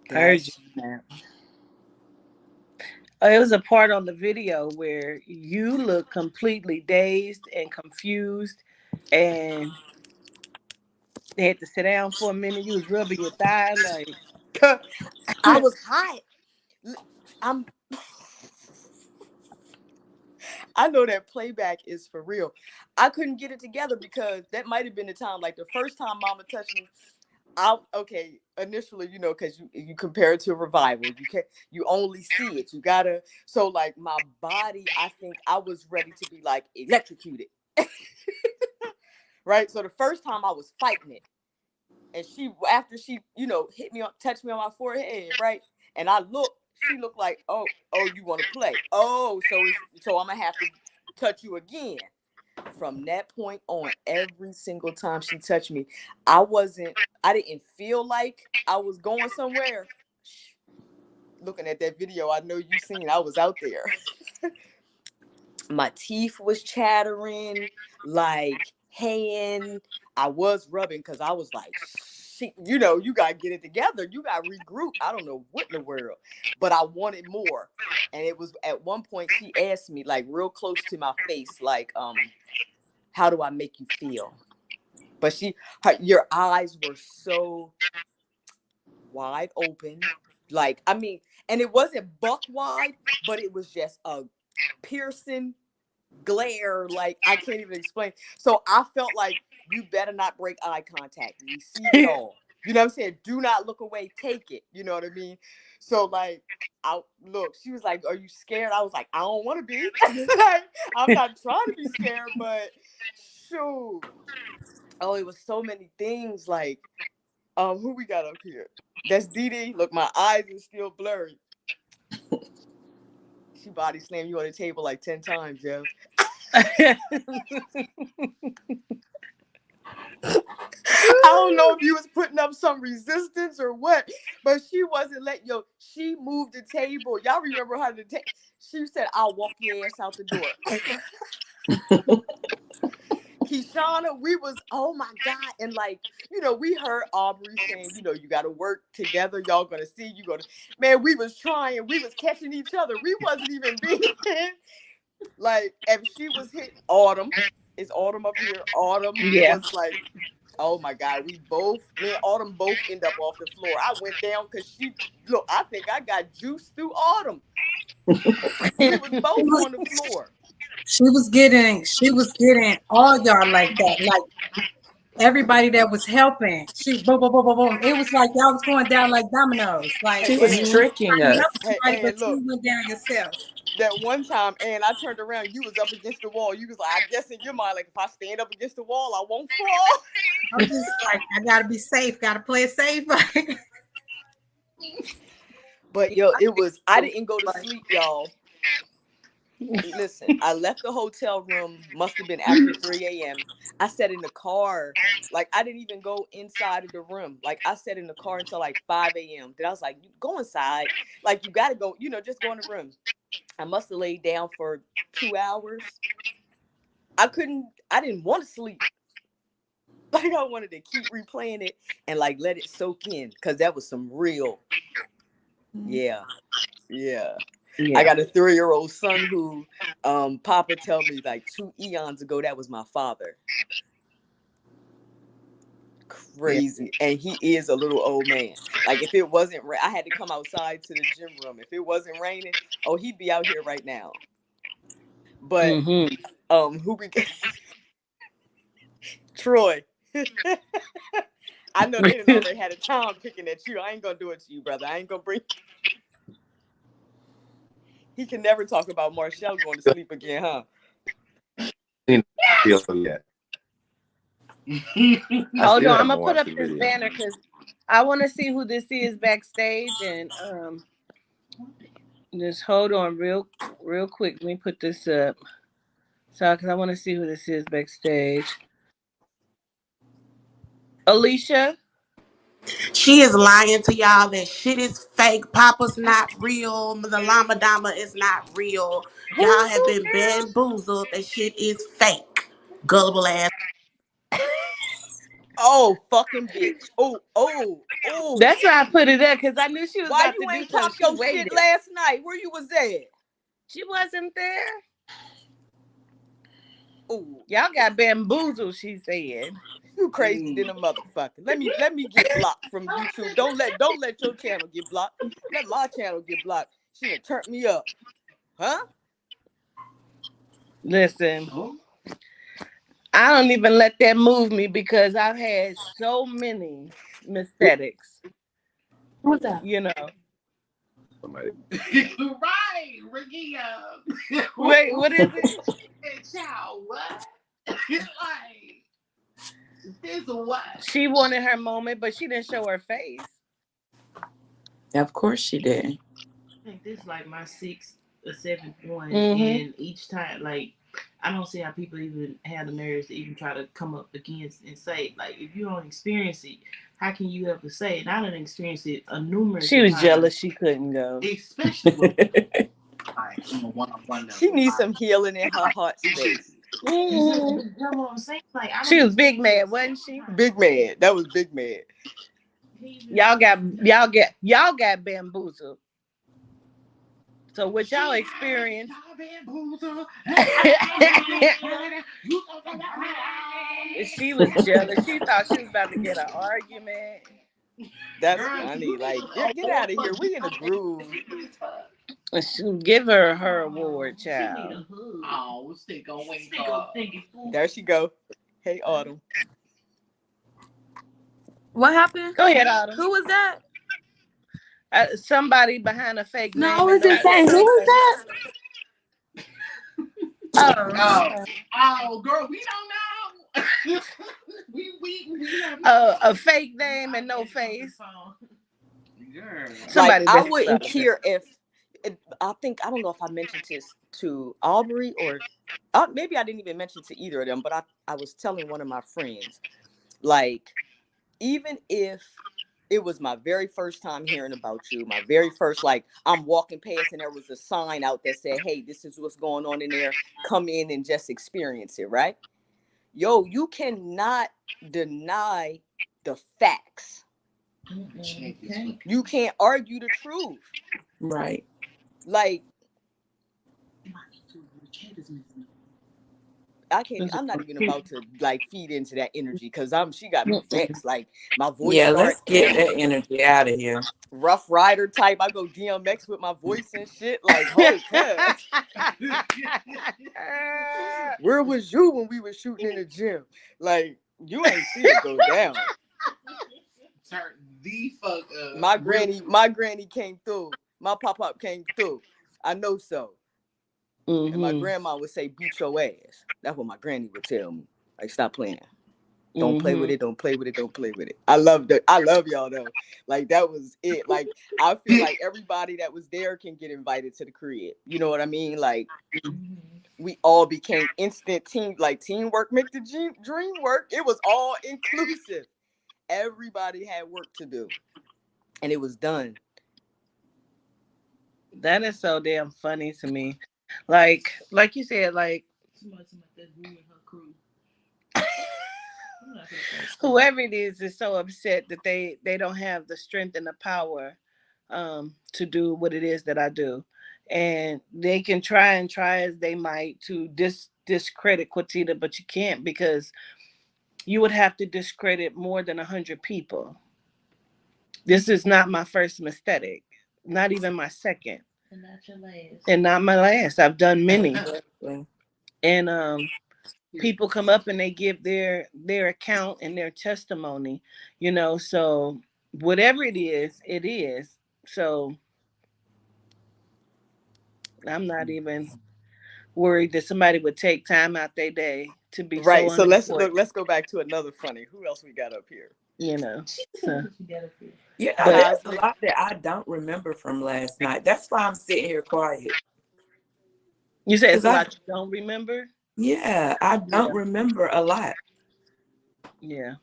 A: Heard you.
E: That's that.
A: It was a part on the video where you look completely dazed and confused, and they had to sit down for a minute. You was rubbing your thigh, like.
E: I was hot. I'm I know that playback is for real. I couldn't get it together because that might have been the time, like the first time Mama touched me. Initially, because you compare it to a revival, you only see it. You gotta, so like my body, I think I was ready to be like electrocuted, right? So the first time I was fighting it, and after she, touched me on my forehead, right? And I looked, she looked like, oh, you want to play? Oh, so I'm gonna have to touch you again. From that point on, every single time she touched me, I didn't feel like I was going somewhere. Looking at that video, I know you seen I was out there. My teeth was chattering, like hand. I was rubbing because I was like, shit, you got to get it together. You got to regroup. I don't know what in the world, but I wanted more. And it was at one point she asked me, like real close to my face, like, how do I make you feel? But your eyes were so wide open. Like, I mean, and it wasn't buck wide, but it was just a piercing glare. Like, I can't even explain. So I felt like you better not break eye contact. Receive it all. You know what I'm saying? Do not look away. Take it. You know what I mean? So like, she was like, "Are you scared?" I was like, "I don't want to be." Like, I'm not trying to be scared, but shoot. Oh, it was so many things. Like, who we got up here? That's Dee Dee. Look, my eyes are still blurry. She body slammed you on the table like 10 times, yo. I don't know if you was putting up some resistance or what, but she wasn't she moved the table. Y'all remember how she said, "I'll walk your ass out the door." Keshana, we was, oh my God. And like, we heard Aubrey saying, you got to work together. Y'all going to see, man, we was trying, we was catching each other. We wasn't even being like, if she was hit Autumn, is Autumn up here? Autumn was like, oh my God, me and Autumn both end up off the floor. I went down because I think I got juice through Autumn. We was both on the floor.
H: She was getting all y'all like that. Like everybody that was helping. She boom, boom, boom, boom, boom. It was like y'all was going down like dominoes. Like
E: She
H: you
E: was tricking us.
H: somebody, but you went down yourself.
E: That one time, and I turned around, you was up against the wall. You was like, I guess in your mind, like, if I stand up against the wall, I won't fall.
H: I'm just like, I gotta be safe, gotta play it safe.
E: But yo, I didn't go to sleep, y'all. Listen, I left the hotel room, must have been after 3 a.m. I sat in the car. Like, I didn't even go inside of the room. Like, I sat in the car until like 5 a.m. Then I was like, go inside. Like, you got to go, just go in the room. I must have laid down for 2 hours. I didn't want to sleep. Like, I wanted to keep replaying it and like let it soak in, because that was some real, yeah. I got a 3-year-old son who Papa told me like 2 eons ago that was my father. Crazy. And he is a little old man. Like, if it wasn't I had to come outside to the gym room. If it wasn't raining, he'd be out here right now. But who we Troy. I know they didn't already had a time picking at you. I ain't gonna do it to you, brother. I ain't gonna bring. He can never talk about Marshall going to sleep again, huh?
C: Yet.
A: Hold on, I'm gonna put up this banner because I want to see who this is backstage, and just hold on real quick. Let me put this up, so because I want to see who this is backstage. Alicia.
I: She is lying to y'all. That shit is fake. Papa's not real. The Llama Dama is not real. Y'all have been bamboozled. That shit is fake. Gullible ass.
E: Oh, fucking bitch. Oh.
A: That's why I put it up, because I knew she was about to do something.
E: Why you ain't pop your shit last night? Where you was at?
A: She wasn't there. Oh, y'all got bamboozled, she said.
E: You crazy than a motherfucker. Let me get blocked from YouTube. Don't let your channel get blocked. Let my channel get blocked. She done turned me up. Huh?
A: Listen. I don't even let that move me, because I've had so many mestetics.
D: What's that?
C: Somebody.
F: Right, Ricky.
A: Wait, what is it?
F: Child, what? Like, this what?
A: She wanted her moment, but she didn't show her face.
E: Of course she did.
G: I think this is like my 6th or 7th one, and each time, like, I don't see how people even have the nerves to even try to come up against and say, like, if you don't experience it, how can you ever say it? I didn't experience it a numerous.
A: She was jealous she couldn't go.
F: Especially with one-on-one.
E: She needs some healing in her heart space.
A: She was big mad, wasn't she?
E: Big mad. That was big mad.
A: Y'all got bamboozled. So what y'all experienced? She was jealous. She thought she was about to get an argument.
E: That's
F: Girl,
E: funny.
F: you look
E: Like, get
F: old
E: out of
F: for
E: here.
F: you
E: We in a
F: so
E: groove.
F: damn as fuck.
A: She give her award,
G: She need
A: child.
G: a hug.
F: Oh, sicko
G: Sicko
F: winko.
G: thinking fool.
E: There she go. Hey, Autumn.
B: What happened?
A: Go ahead, Autumn.
B: Who was that?
A: Somebody behind a fake
B: No, I
A: name and
B: was
A: no
B: just saying, who
A: face.
B: was that? Oh,
F: Oh,
B: okay.
F: oh, girl, we don't know. we have no
A: A fake name and no face.
F: girl.
E: Like,
A: Somebody
E: I
A: that's
E: wouldn't
A: relevant.
E: care if I don't know if I mentioned this to Aubrey or maybe I didn't even mention to either of them, but I was telling one of my friends, like, even if it was my very first time hearing about you, my very first, like, I'm walking past and there was a sign out that said, hey, this is what's going on in there. Come in and just experience it, right? Yo, you cannot deny the facts. You can't argue the truth.
B: Right.
E: Like, I'm not even about to like feed into that energy because she got me vexed. Like, my voice
B: Yeah,
E: start
B: let's get that energy out of here.
E: rough rider type. I go DMX with my voice and shit. Like, oh, cuz, where was you when we were shooting in the gym? Like, you ain't see it go down.
F: Turn the fuck up.
E: My granny came through. My pop-up came through. I know so. And my grandma would say, beat your ass. That's what my granny would tell me. Like, stop playing. Don't play with it. Don't play with it. Don't play with it. I love y'all though. Like, that was it. Like, I feel like everybody that was there can get invited to the crib. You know what I mean? Like, we all became instant team. Like, teamwork make the dream work. It was all inclusive. Everybody had work to do, and it was done.
A: That is so damn funny to me. Like you said, like
G: That's ruined her crew.
A: whoever it is so upset that they don't have the strength and the power to do what it is that I do. And they can try and try as they might to discredit Quatita, but you can't, because you would have to discredit more than 100 people. This is not my first mestetic, not even my second,
G: And not your last.
A: and not my last. I've done many.
B: Exactly.
A: And people come up and they give their account and their testimony, so whatever it is, it is. So I'm not even worried that somebody would take time out their day to be so
E: Right. So
A: unimportant,
E: let's go back to another funny. Who else we got up here?
A: so,
B: You know,
A: but
B: there's a
E: Cosmic.
B: lot that I don't remember from last night. That's why I'm sitting here quiet.
A: you say it's
B: Because
A: a lot you don't remember.
B: I
A: Yeah,
B: don't remember a lot.
A: yeah.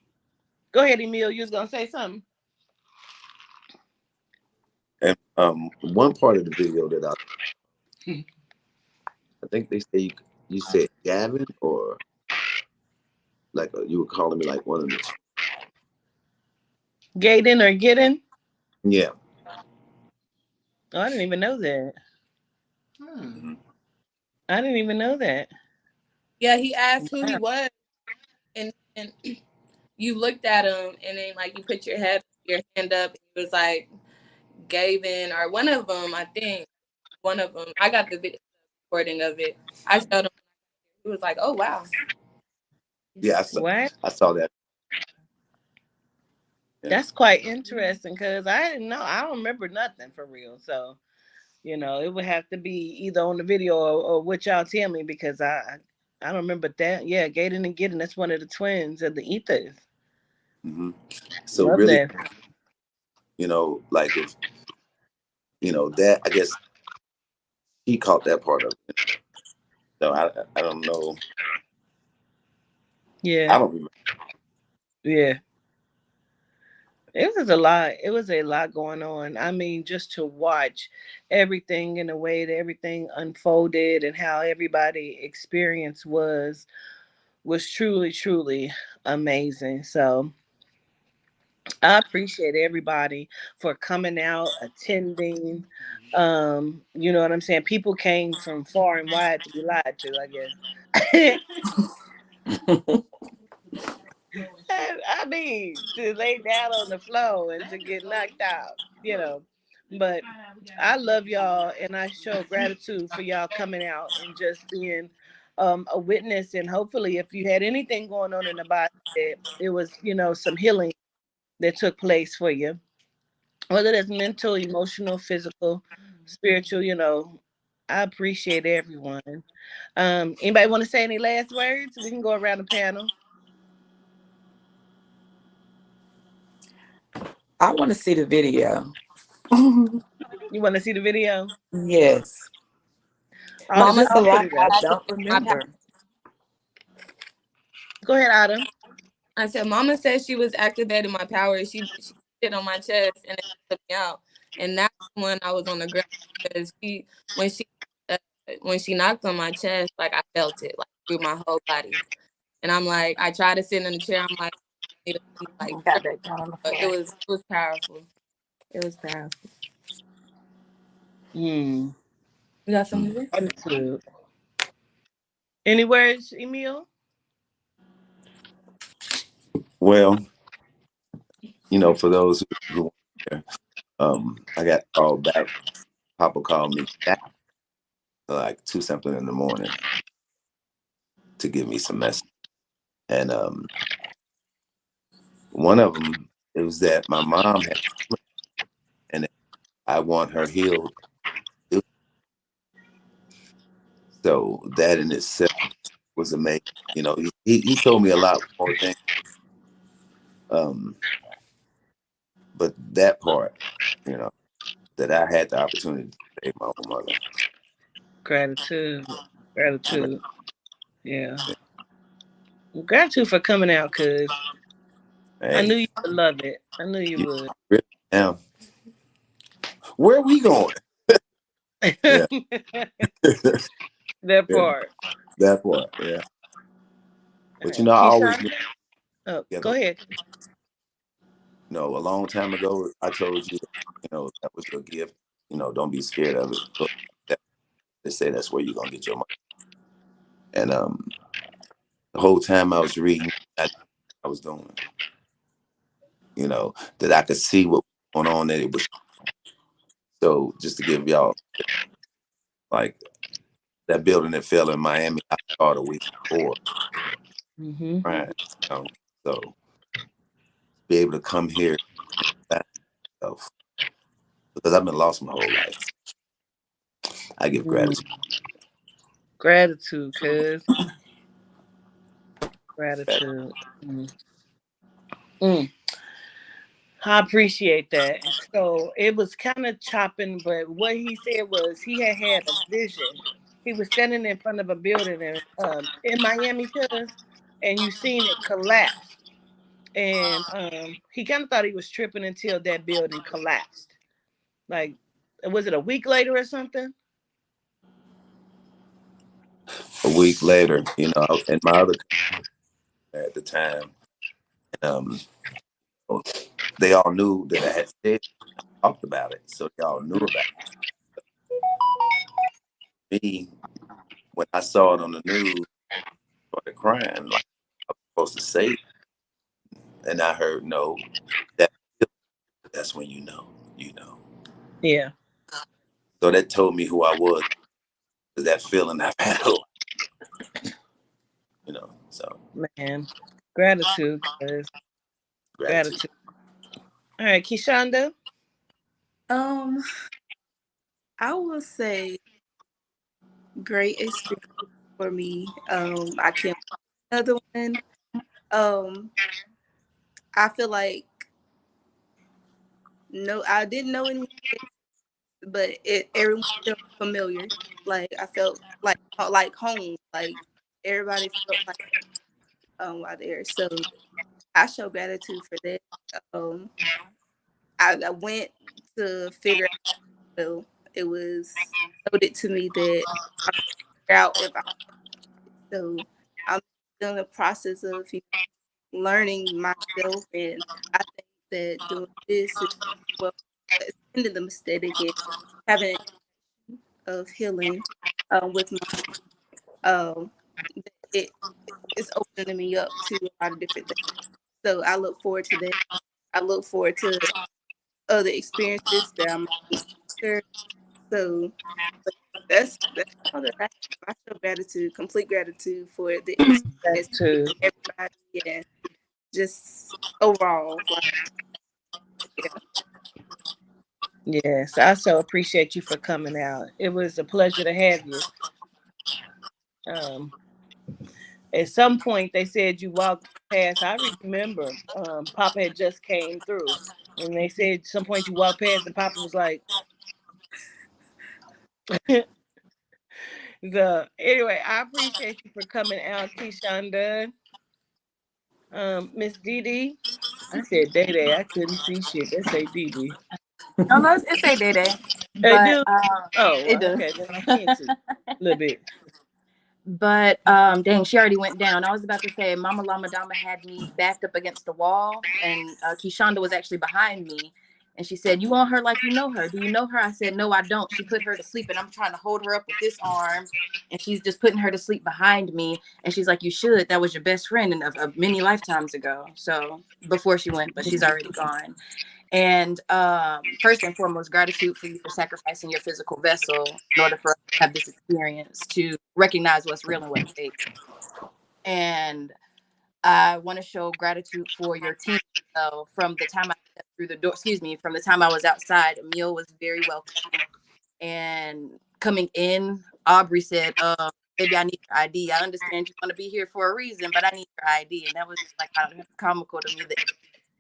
A: Go ahead, Emil, you was gonna say something.
C: And one part of the video that I think they say you said Gavin, or like you were calling me like one of the
A: Gaten or Getting?
C: yeah.
A: Oh, I didn't even know that.
C: Mhm.
A: I didn't even know that.
B: Yeah, he asked who he
A: Wow.
B: was, and you looked at him, and then like you put your hand up, and it was like Gavin or one of them. I think one of them. I got the video recording of it. I showed him. He was like, "Oh wow."
C: Yeah,
A: What?
C: I saw that. Yeah.
A: That's quite interesting, because I didn't know. I don't remember nothing for real. So, it would have to be either on the video or what y'all tell me, because I don't remember that. Yeah, Gaten and Getting, that's one of the twins of the Ethers.
C: Hmm. So
A: Love
C: really,
A: that.
C: like if that, I guess he caught that part of it. So I don't know.
A: Yeah.
C: I don't remember.
A: Yeah. It was a lot. It was a lot going on. I mean, just to watch everything in the way that everything unfolded and how everybody experience was truly, truly amazing. So I appreciate everybody for coming out, attending. You know what I'm saying? People came from far and wide to be lied to, I guess. I mean, to lay down on the floor and to get knocked out, you know. But I love y'all and I show gratitude for y'all coming out and just being a witness. And hopefully, if you had anything going on in the body, that it was, some healing that took place for you, whether that's mental, emotional, physical, spiritual, I appreciate everyone. Anybody want to say any last words? We can go around the panel.
E: I want to see the video.
A: You want to see the video?
E: Yes.
D: Mama
E: It's a
A: I'll
D: said
A: put
E: lot
A: it
D: she
A: up.
E: I
D: was
E: don't
D: activating my power.
E: remember.
A: Go ahead, Adam.
D: I said, Mama said she was activating my power. She hit on my chest and it took me out. And that's when I was on the ground because when she uh, when she knocked on my chest, like I felt it like through my whole body. And I'm like, I tried to sit in the chair. I'm like, I need to like,
E: Got back down on the
D: but
E: floor.
D: it was powerful. It was powerful.
A: Hmm.
D: You got some music?
A: Understood. Any words, Emil?
C: Well, for those who weren't there, I got called back. Papa called me back like 2 something in the morning to give me some message. And one of them, it was that my mom had, and I want her healed. So that in itself was amazing. He told me a lot more things. Um, but that part, you know, that I had the opportunity to save my own mother.
A: Gratitude. Gratitude. Yeah. Gratitude for coming out, cuz I
C: Hey,
A: knew you would love it. I knew you
C: you
A: would.
C: really now, where are we going? Yeah.
A: That
C: Yeah,
A: part.
C: that part. Yeah.
A: All
C: But
A: right.
C: I always knew
A: Keyshawn? Oh,
C: together.
A: go ahead.
C: A long time ago, I told you, that was your gift. Don't be scared of it. But they say that's where you're gonna get your money. And the whole time I was reading, I was doing, that I could see what was going on. That it was so. Just to give y'all like that building that fell in Miami, I saw it a week before.
A: Mm-hmm.
C: Right. So be able to come here and find myself because I've been lost my whole life. I give
A: Mm.
C: gratitude.
A: Gratitude, cuz. Gratitude. Mm. Mm. I appreciate that. So it was kind of chopping, but what he said was he had a vision. He was standing in front of a building in Miami, cuz, and you seen it collapse. And he kind of thought he was tripping until that building collapsed. Like, was it a week later or something?
C: A week later, and my other at the time, um, they all knew that I had said talked about it, so they all knew about me. When I saw it on the news, I started crying like I was supposed to say, it. And I heard no. That that's when you know.
A: Yeah,
C: So that told me who I was. That feeling I've had a lot, So
A: man. Gratitude, cuz.
C: gratitude.
A: Gratitude. All right, Kishonda.
B: Um, I will say great experience for me. I can't another one. Um, I feel like no, I didn't know anyone, but everyone felt familiar. Like I felt like home. Like everybody felt like out there. So I show gratitude for that. Um, I went to figure out. So it was noted to me that I figure out if I so I'm still in the process of learning myself, and I think that doing this is well extending the mistake and having of healing with my um it it's opening me up to a lot of different things. So I look forward to them. I look forward to other experiences that I might encounter. So but that's all that I show gratitude, complete gratitude for the experience,
A: Gratitude.
B: everybody, and just overall, like yeah.
A: Yes, I so appreciate you for coming out. It was a pleasure to have you. Um, at some point, they said you walked past. I remember Papa had just came through, and they said some point you walked past, and Papa was like, "The anyway." I appreciate you for coming out, Keishonda. Miss Dee Dee. I said Day Day. I couldn't see shit. They say Dee Dee.
D: No, no, it's a day day,
A: They
D: but
A: do. Oh,
D: it
A: well,
D: does.
A: okay. Then I can see a little bit.
D: But dang, she already went down. I was about to say Mama Lama Dama had me backed up against the wall, and Kishonda was actually behind me. And she said, "You want her like you know her? Do you know her?" I said, "No, I don't." She put her to sleep, and I'm trying to hold her up with this arm, and she's just putting her to sleep behind me. And she's like, "You should. That was your best friend, and of many lifetimes ago." So before she went, but she's already gone. And first and foremost, gratitude for you for sacrificing your physical vessel in order for us to have this experience to recognize what's real and what's fake. And I want to show gratitude for your team. So from the time I stepped through the door, excuse me, from the time I was outside, Emil was very welcoming. And coming in, Aubrey said, "Baby, I need your ID. I understand you want to be here for a reason, but I need your ID." And that was like kind of comical to me that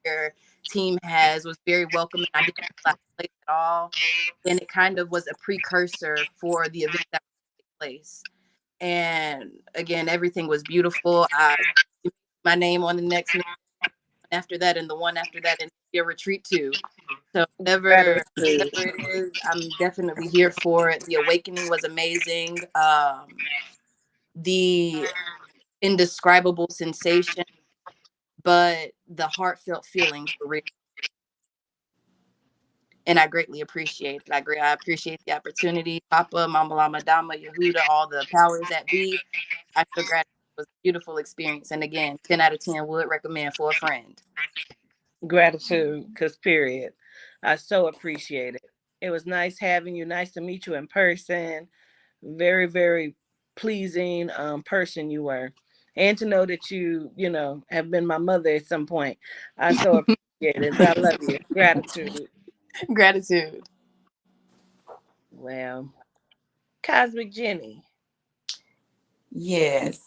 D: your team has was very welcoming. I didn't feel out of place at all. And it kind of was a precursor for the event that took place. And again, everything was beautiful. My name on the next meeting after that and the one after that and your retreat too. So
A: Gratitude.
D: whatever it is, I'm definitely here for it. The awakening was amazing. The indescribable sensation, but the heartfelt feelings were real. And I greatly appreciate it. I appreciate the opportunity. Papa, Mama Lama Dama, Yehuda, all the powers that be. I feel gratitude. It was a beautiful experience. And again, 10 out of 10 would recommend for a friend.
A: Gratitude, because period. I so appreciate it. It was nice having you. Nice to meet you in person. Very, very pleasing person you were. And to know that you know, have been my mother at some point. I so appreciate it. I love you. Gratitude.
D: Gratitude.
A: Well, Cosmic Jenny.
E: Yes,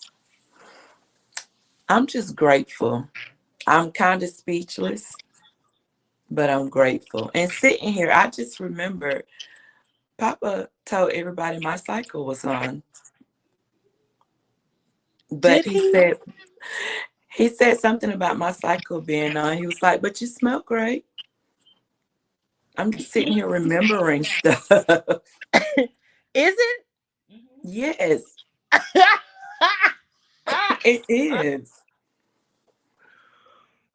E: I'm just grateful. I'm kind of speechless, but I'm grateful. And sitting here, I just remember Papa told everybody my cycle was on. But
A: Did he?
E: he said something about my cycle being on. He was like, "But you smell great." I'm just sitting here remembering stuff.
A: Is it?
E: Yes, it is.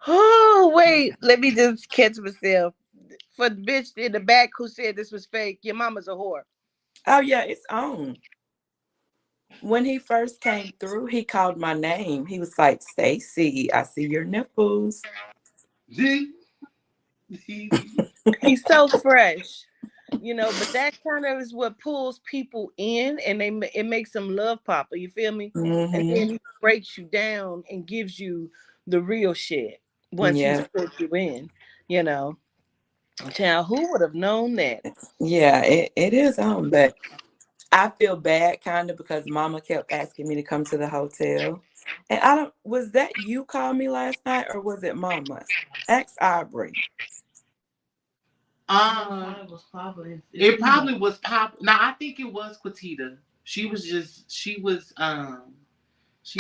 A: Oh, wait. Let me just catch myself. For the bitch in the back who said this was fake, your mama's a whore.
E: Oh yeah, it's on. When he first came through, he called my name. He was like, "Stacy, I see your nipples."
A: He's so fresh, you know. But that kind of is what pulls people in, and it makes them love Papa. You feel me? And
E: Hmm.
A: then he breaks you down and gives you the real shit once he's
E: Yeah,
A: put you in. You know, child, who would have known that?
E: yeah, it is on. But I feel bad kind of because Mama kept asking me to come to the hotel. And I don't, was that you called me last night or was it Mama? Ask Aubrey.
F: Um,
G: It was Papa.
F: it probably was Pop. No, I think it was Quatita. She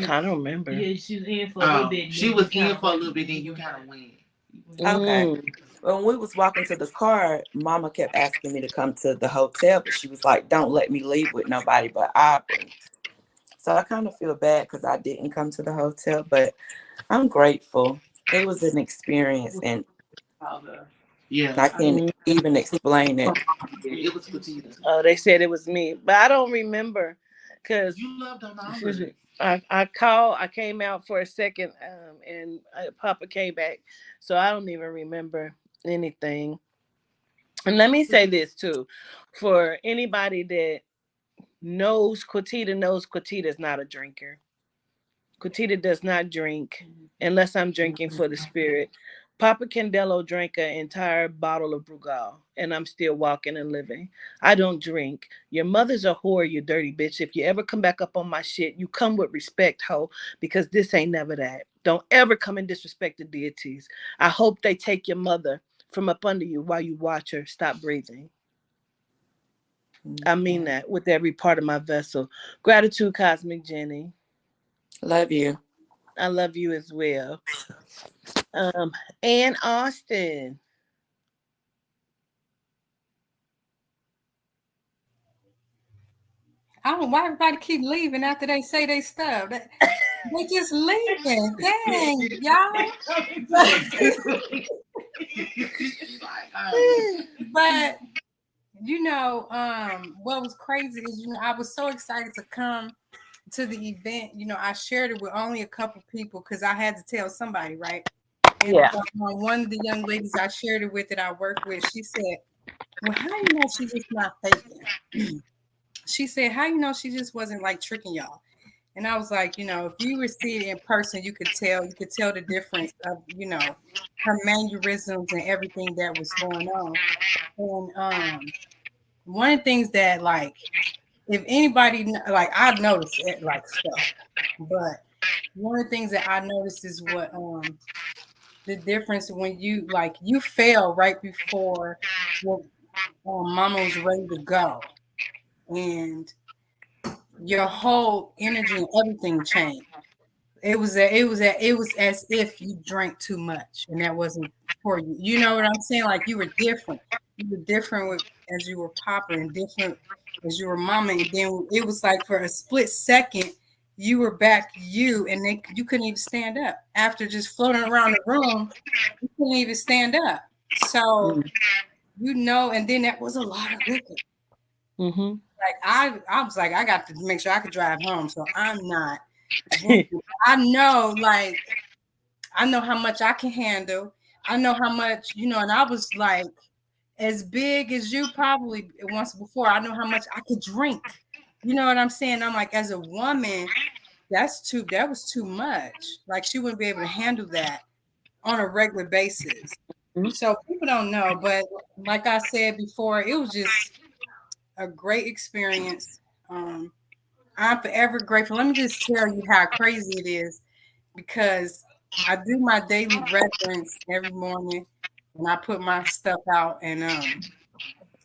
A: I don't remember.
G: Yeah, she was in for a little bit.
F: She was in for a little bit, then you kind of went.
E: Okay.
A: Mm,
E: When we was walking to the car, Mama kept asking me to come to the hotel, but she was like, "Don't let me leave with nobody but Aubrey." So I kind of feel bad because I didn't come to the hotel, but I'm grateful. It was an experience, and
F: Yeah,
E: I can't
A: mm.
E: even explain it.
F: yeah, it was Quatita.
A: Oh, they said it was me, but I don't remember. Cause
F: You love them numbers.
A: I came out for a second, and Papa came back, so I don't even remember anything. And let me say this too, for anybody that knows Quatita is not a drinker. Quatita does not drink unless I'm drinking for the spirit. Papa Candelo drank an entire bottle of Brugal, and I'm still walking and living. I don't drink. Your mother's a whore, you dirty bitch. If you ever come back up on my shit, you come with respect, ho, because this ain't never that. Don't ever come and disrespect the deities. I hope they take your mother from up under you while you watch her stop breathing. I mean that with every part of my vessel. Gratitude, Cosmic Jenny.
E: Love you.
A: I love you as well. Um, Ann Austin.
H: I don't know why everybody keep leaving after they say they stuff. They just leaving. Dang, y'all. But what was crazy is I was so excited to come to the event. I shared it with only a couple people because I had to tell somebody, right? And
A: Yeah.
H: one of the young ladies I shared it with that I work with, she said, "Well, how you know she just not faking?" She said, "How you know she just wasn't like tricking y'all?" And I was like, if you were see it in person, you could tell the difference of, her mannerisms and everything that was going on. And one of the things that, like, if anybody, like, I've noticed it, like, stuff, but one of the things that I noticed is what the difference when you fail right before your mama was ready to go, and your whole energy and everything changed. It was as if you drank too much and that wasn't for you. You know what I'm saying? Like, you were different. You were different as you were Papa, and different as you were Mama. And then it was like for a split second, you were back you, and you couldn't even stand up. After just floating around the room, you couldn't even stand up. So, and then that was a lot of liquor.
A: Mm-hmm.
H: Like, I was like, I got to make sure I could drive home. So I'm not drinking. I know, like, I know how much I can handle. I know how much, and I was like, as big as you probably once before. I know how much I could drink. You know what I'm saying? I'm like, as a woman, that was too much. Like, she wouldn't be able to handle that on a regular basis. So people don't know, but like I said before, it was just a great experience. I'm forever grateful. Let me just tell you how crazy it is, because I do my daily reverence every morning when I put my stuff out, and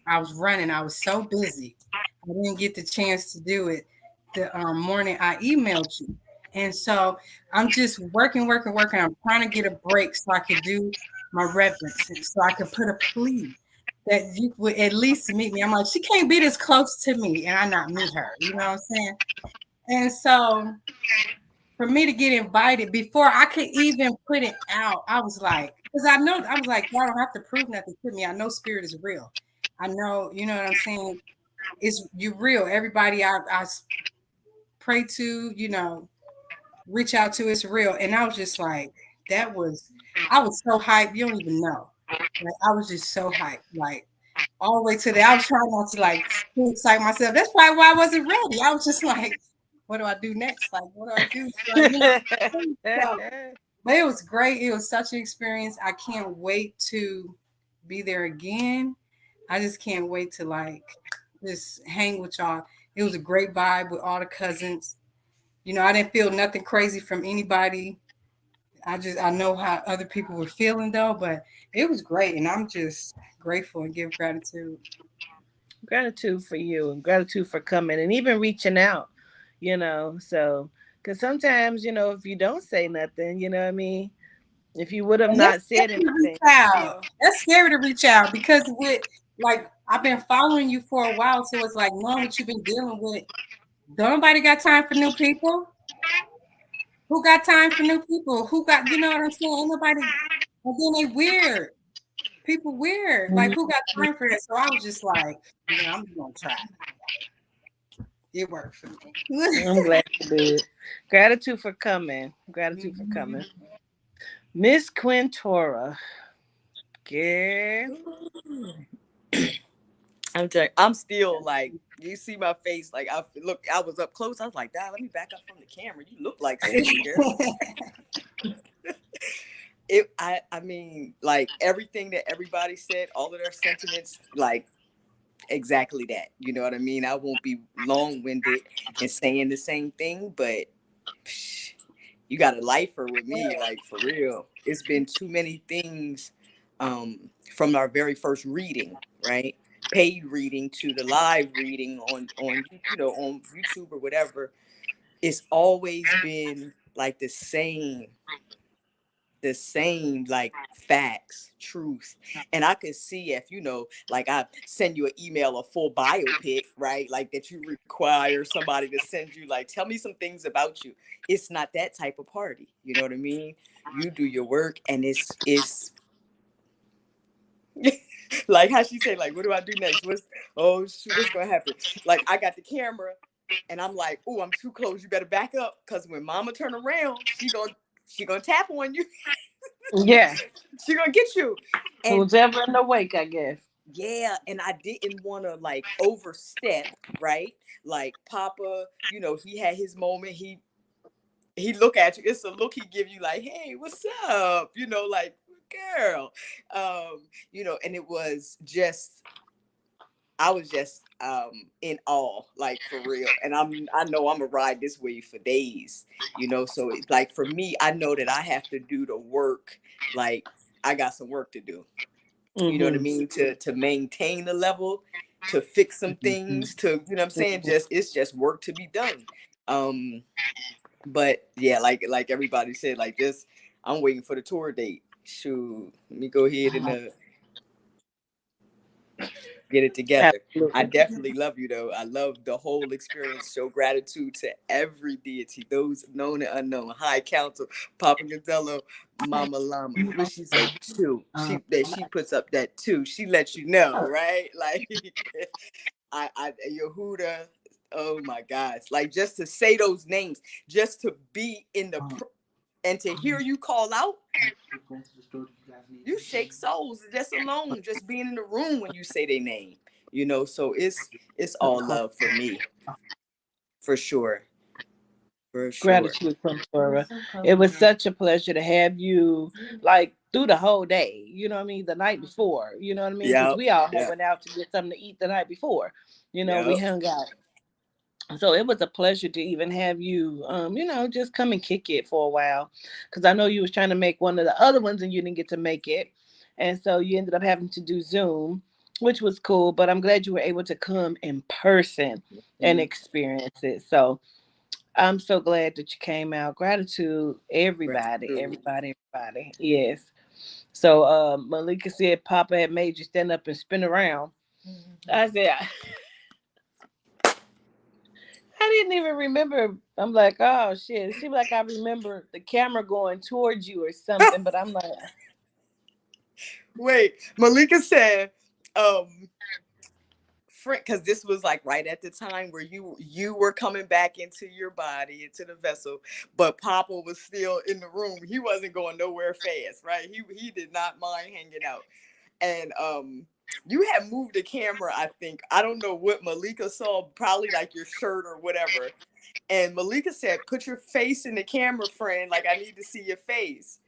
H: I was running. I was so busy. I didn't get the chance to do it the morning I emailed you. And so I'm just working, working, working. I'm trying to get a break so I could do my reverence, and so I could put a plea that you would at least meet me. I'm like, she can't be this close to me and I not meet her. You know what I'm saying? And so for me to get invited before I could even put it out, I was like, because I was like, y'all don't have to prove nothing to me. I know spirit is real. I know, you know what I'm saying? You're real. Everybody I pray to, reach out to, is real. And I was just like, I was so hyped. You don't even know. Like, I was just so hyped. Like, all the way to I was trying not to, like, too excite myself. That's probably why I wasn't ready. I was just like, what do I do next? Like, what do I do? So, but it was great. It was such an experience. I can't wait to be there again. I just can't wait to, like, just hang with y'all. It was a great vibe with all the cousins. I didn't feel nothing crazy from anybody. I know how other people were feeling though, but it was great, and I'm just grateful and give gratitude.
A: Gratitude for you, and gratitude for coming and even reaching out, so because sometimes, if you don't say nothing, you know what I mean? If you would have
H: And that's
A: not said
H: scary to reach
A: anything. Yeah.
H: out. That's scary to reach out because like, I've been following you for a while, so it's like knowing what you've been dealing with. Don't nobody got time for new people? Who got time for new people? Who got, you know what I'm saying? Ain't nobody. And then they weird. People weird. Like, who got time for that? So I was just like, I'm gonna try. It worked for me.
A: I'm glad you did. Gratitude for coming. Gratitude for coming. Miss Quintora. Girl.
E: I'm still like, you see my face, like I was up close. I was like, Dad, let me back up from the camera. You look like Susie, girl. I mean, like everything that everybody said, all of their sentiments, like exactly that. You know what I mean? I won't be long winded and saying the same thing, but psh, you got a lifer with me, like for real. It's been too many things from our very first reading, right? Paid reading to the live reading on on YouTube or whatever. It's always been like the same like facts, truth. And I could see if, like I send you an email, a full biopic, right? Like that you require somebody to send you, like, tell me some things about you. It's not that type of party. You know what I mean? You do your work and it's like how she say, like, what do I do next? Oh shoot, what's gonna happen? Like I got the camera and I'm like, oh, I'm too close. You better back up. Cause when mama turn around, she gonna tap on you.
A: Yeah.
E: She gonna get you. And
A: Who's ever in the wake, I guess.
E: yeah, and I didn't want to like overstep, right? Like Papa, he had his moment. He look at you. It's a look he give you, like, hey, what's up? Like, girl. And it was just, I was just in awe, like for real. And I know I'm gonna ride this wave for days, so it's like for me, I know that I have to do the work. Like I got some work to do. You know what I
A: Mm-hmm.
E: mean? To maintain the level, to fix some things, to, what I'm saying, it's just work to be done. Um, but yeah, like everybody said, like just I'm waiting for the tour date. Shoot, let me go ahead and get it together. I
A: Absolutely.
E: definitely love you though. I love the whole experience. Show gratitude to every deity, those known and unknown. High Council, Papa Gonzalo, Mama Llama. What she say? Two. She puts up that two. She lets you know, right? Like I Yehuda. Oh my gosh! Like just to say those names, just to be in and to hear you call out, you shake souls just alone, just being in the room when you say their name, so it's all love for me, for sure, for sure.
A: Gratitude, Quintora. It was such a pleasure to have you like through the whole day. You know what I mean? The night before. You know what I mean? Because
E: Yep,
A: we all had
E: yep,
A: went out to get something to eat the night before. We
E: yep.
A: hung out. So it was a pleasure to even have you, just come and kick it for a while, because I know you was trying to make one of the other ones and you didn't get to make it, and so you ended up having to do Zoom, which was cool. But I'm glad you were able to come in person and
E: Mm,
A: experience it. So I'm so glad that you came out. Gratitude, everybody,
E: gratitude.
A: everybody, everybody. Yes. So Malika said Papa had made you stand up and spin around. I said, I didn't even remember. I'm like, oh shit. It seemed like I remember the camera going towards you or something, but I'm like,
E: Wait, Malika said, um, friend, because this was like right at the time where you were coming back into your body, into the vessel, but Papa was still in the room. He wasn't going nowhere fast, right? He did not mind hanging out. And you had moved the camera, I think. I don't know what Malika saw, probably like your shirt or whatever. And Malika said, put your face in the camera, friend. Like, I need to see your face.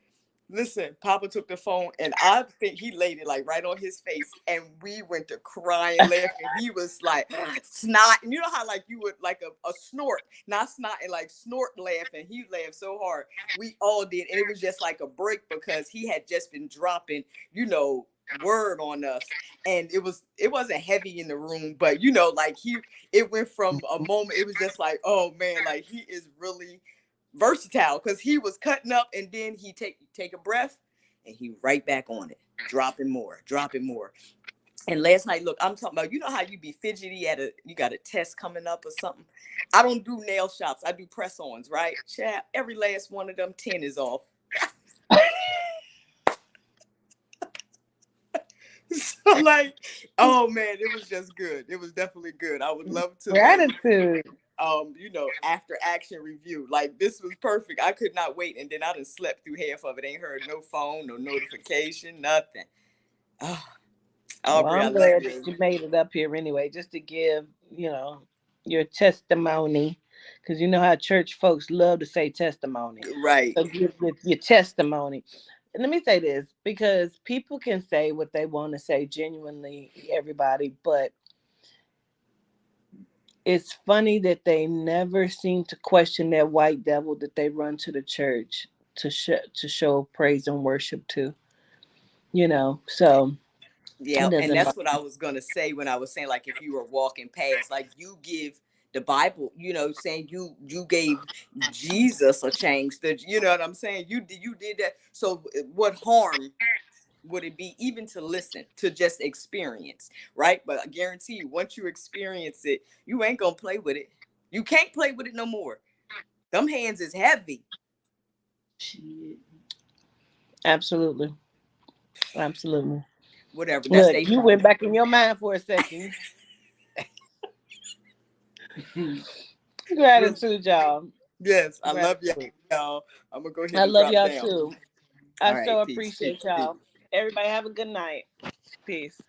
E: Listen, Papa took the phone and I think he laid it like right on his face, and we went to crying, laughing. He was like snot, and you know how like you would like a snort, not snot, and like snort laughing. He laughed so hard. We all did, and it was just like a break because he had just been dropping, word on us, and it wasn't heavy in the room, but like it went from a moment, it was just like, oh man, like he is really versatile, because he was cutting up and then he take a breath and he right back on it, dropping more. And last night, look, I'm talking about, how you be fidgety you got a test coming up or something. I don't do nail shops, I do press-ons, right? Chat, every last one of them 10 is off. So like, oh man, it was just good. It was definitely good. I would love to like
A: Gratitude.
E: after action review. Like this was perfect. I could not wait. And then I done slept through half of it. Ain't heard no phone, no notification, nothing. Oh,
A: Well,
E: Aubrey, I
A: I'm
E: love
A: glad that
E: you.
A: you made it up here anyway, just to give, your testimony. Because you know how church folks love to say testimony.
E: Right.
A: So give your testimony. And let me say this, because people can say what they want to say genuinely, everybody, but it's funny that they never seem to question that white devil that they run to the church to show praise and worship to. So
E: Yeah,
A: it
E: and
A: doesn't
E: that's
A: bother.
E: what I was gonna say when I was saying like if you were walking past, like you give the Bible, saying you gave Jesus a change. That you know what I'm saying. You did that. So what harm would it be even to listen to just experience, right? But I guarantee you, once you experience it, you ain't gonna play with it. You can't play with it no more. Them hands is heavy.
G: Shit.
A: Absolutely. Absolutely.
E: Whatever. That's
A: Look,
E: they
A: you went
E: problem.
A: back in your mind for a second. Gratitude, y'all.
E: Yes, I love
A: Gratitude.
E: y'all. I'm gonna go ahead
A: I
E: and
A: love
E: drop
A: y'all
E: down.
A: too.
E: All
A: I
E: right,
A: so
E: peace, peace,
A: appreciate
E: peace.
A: y'all. Everybody have a good night. Peace.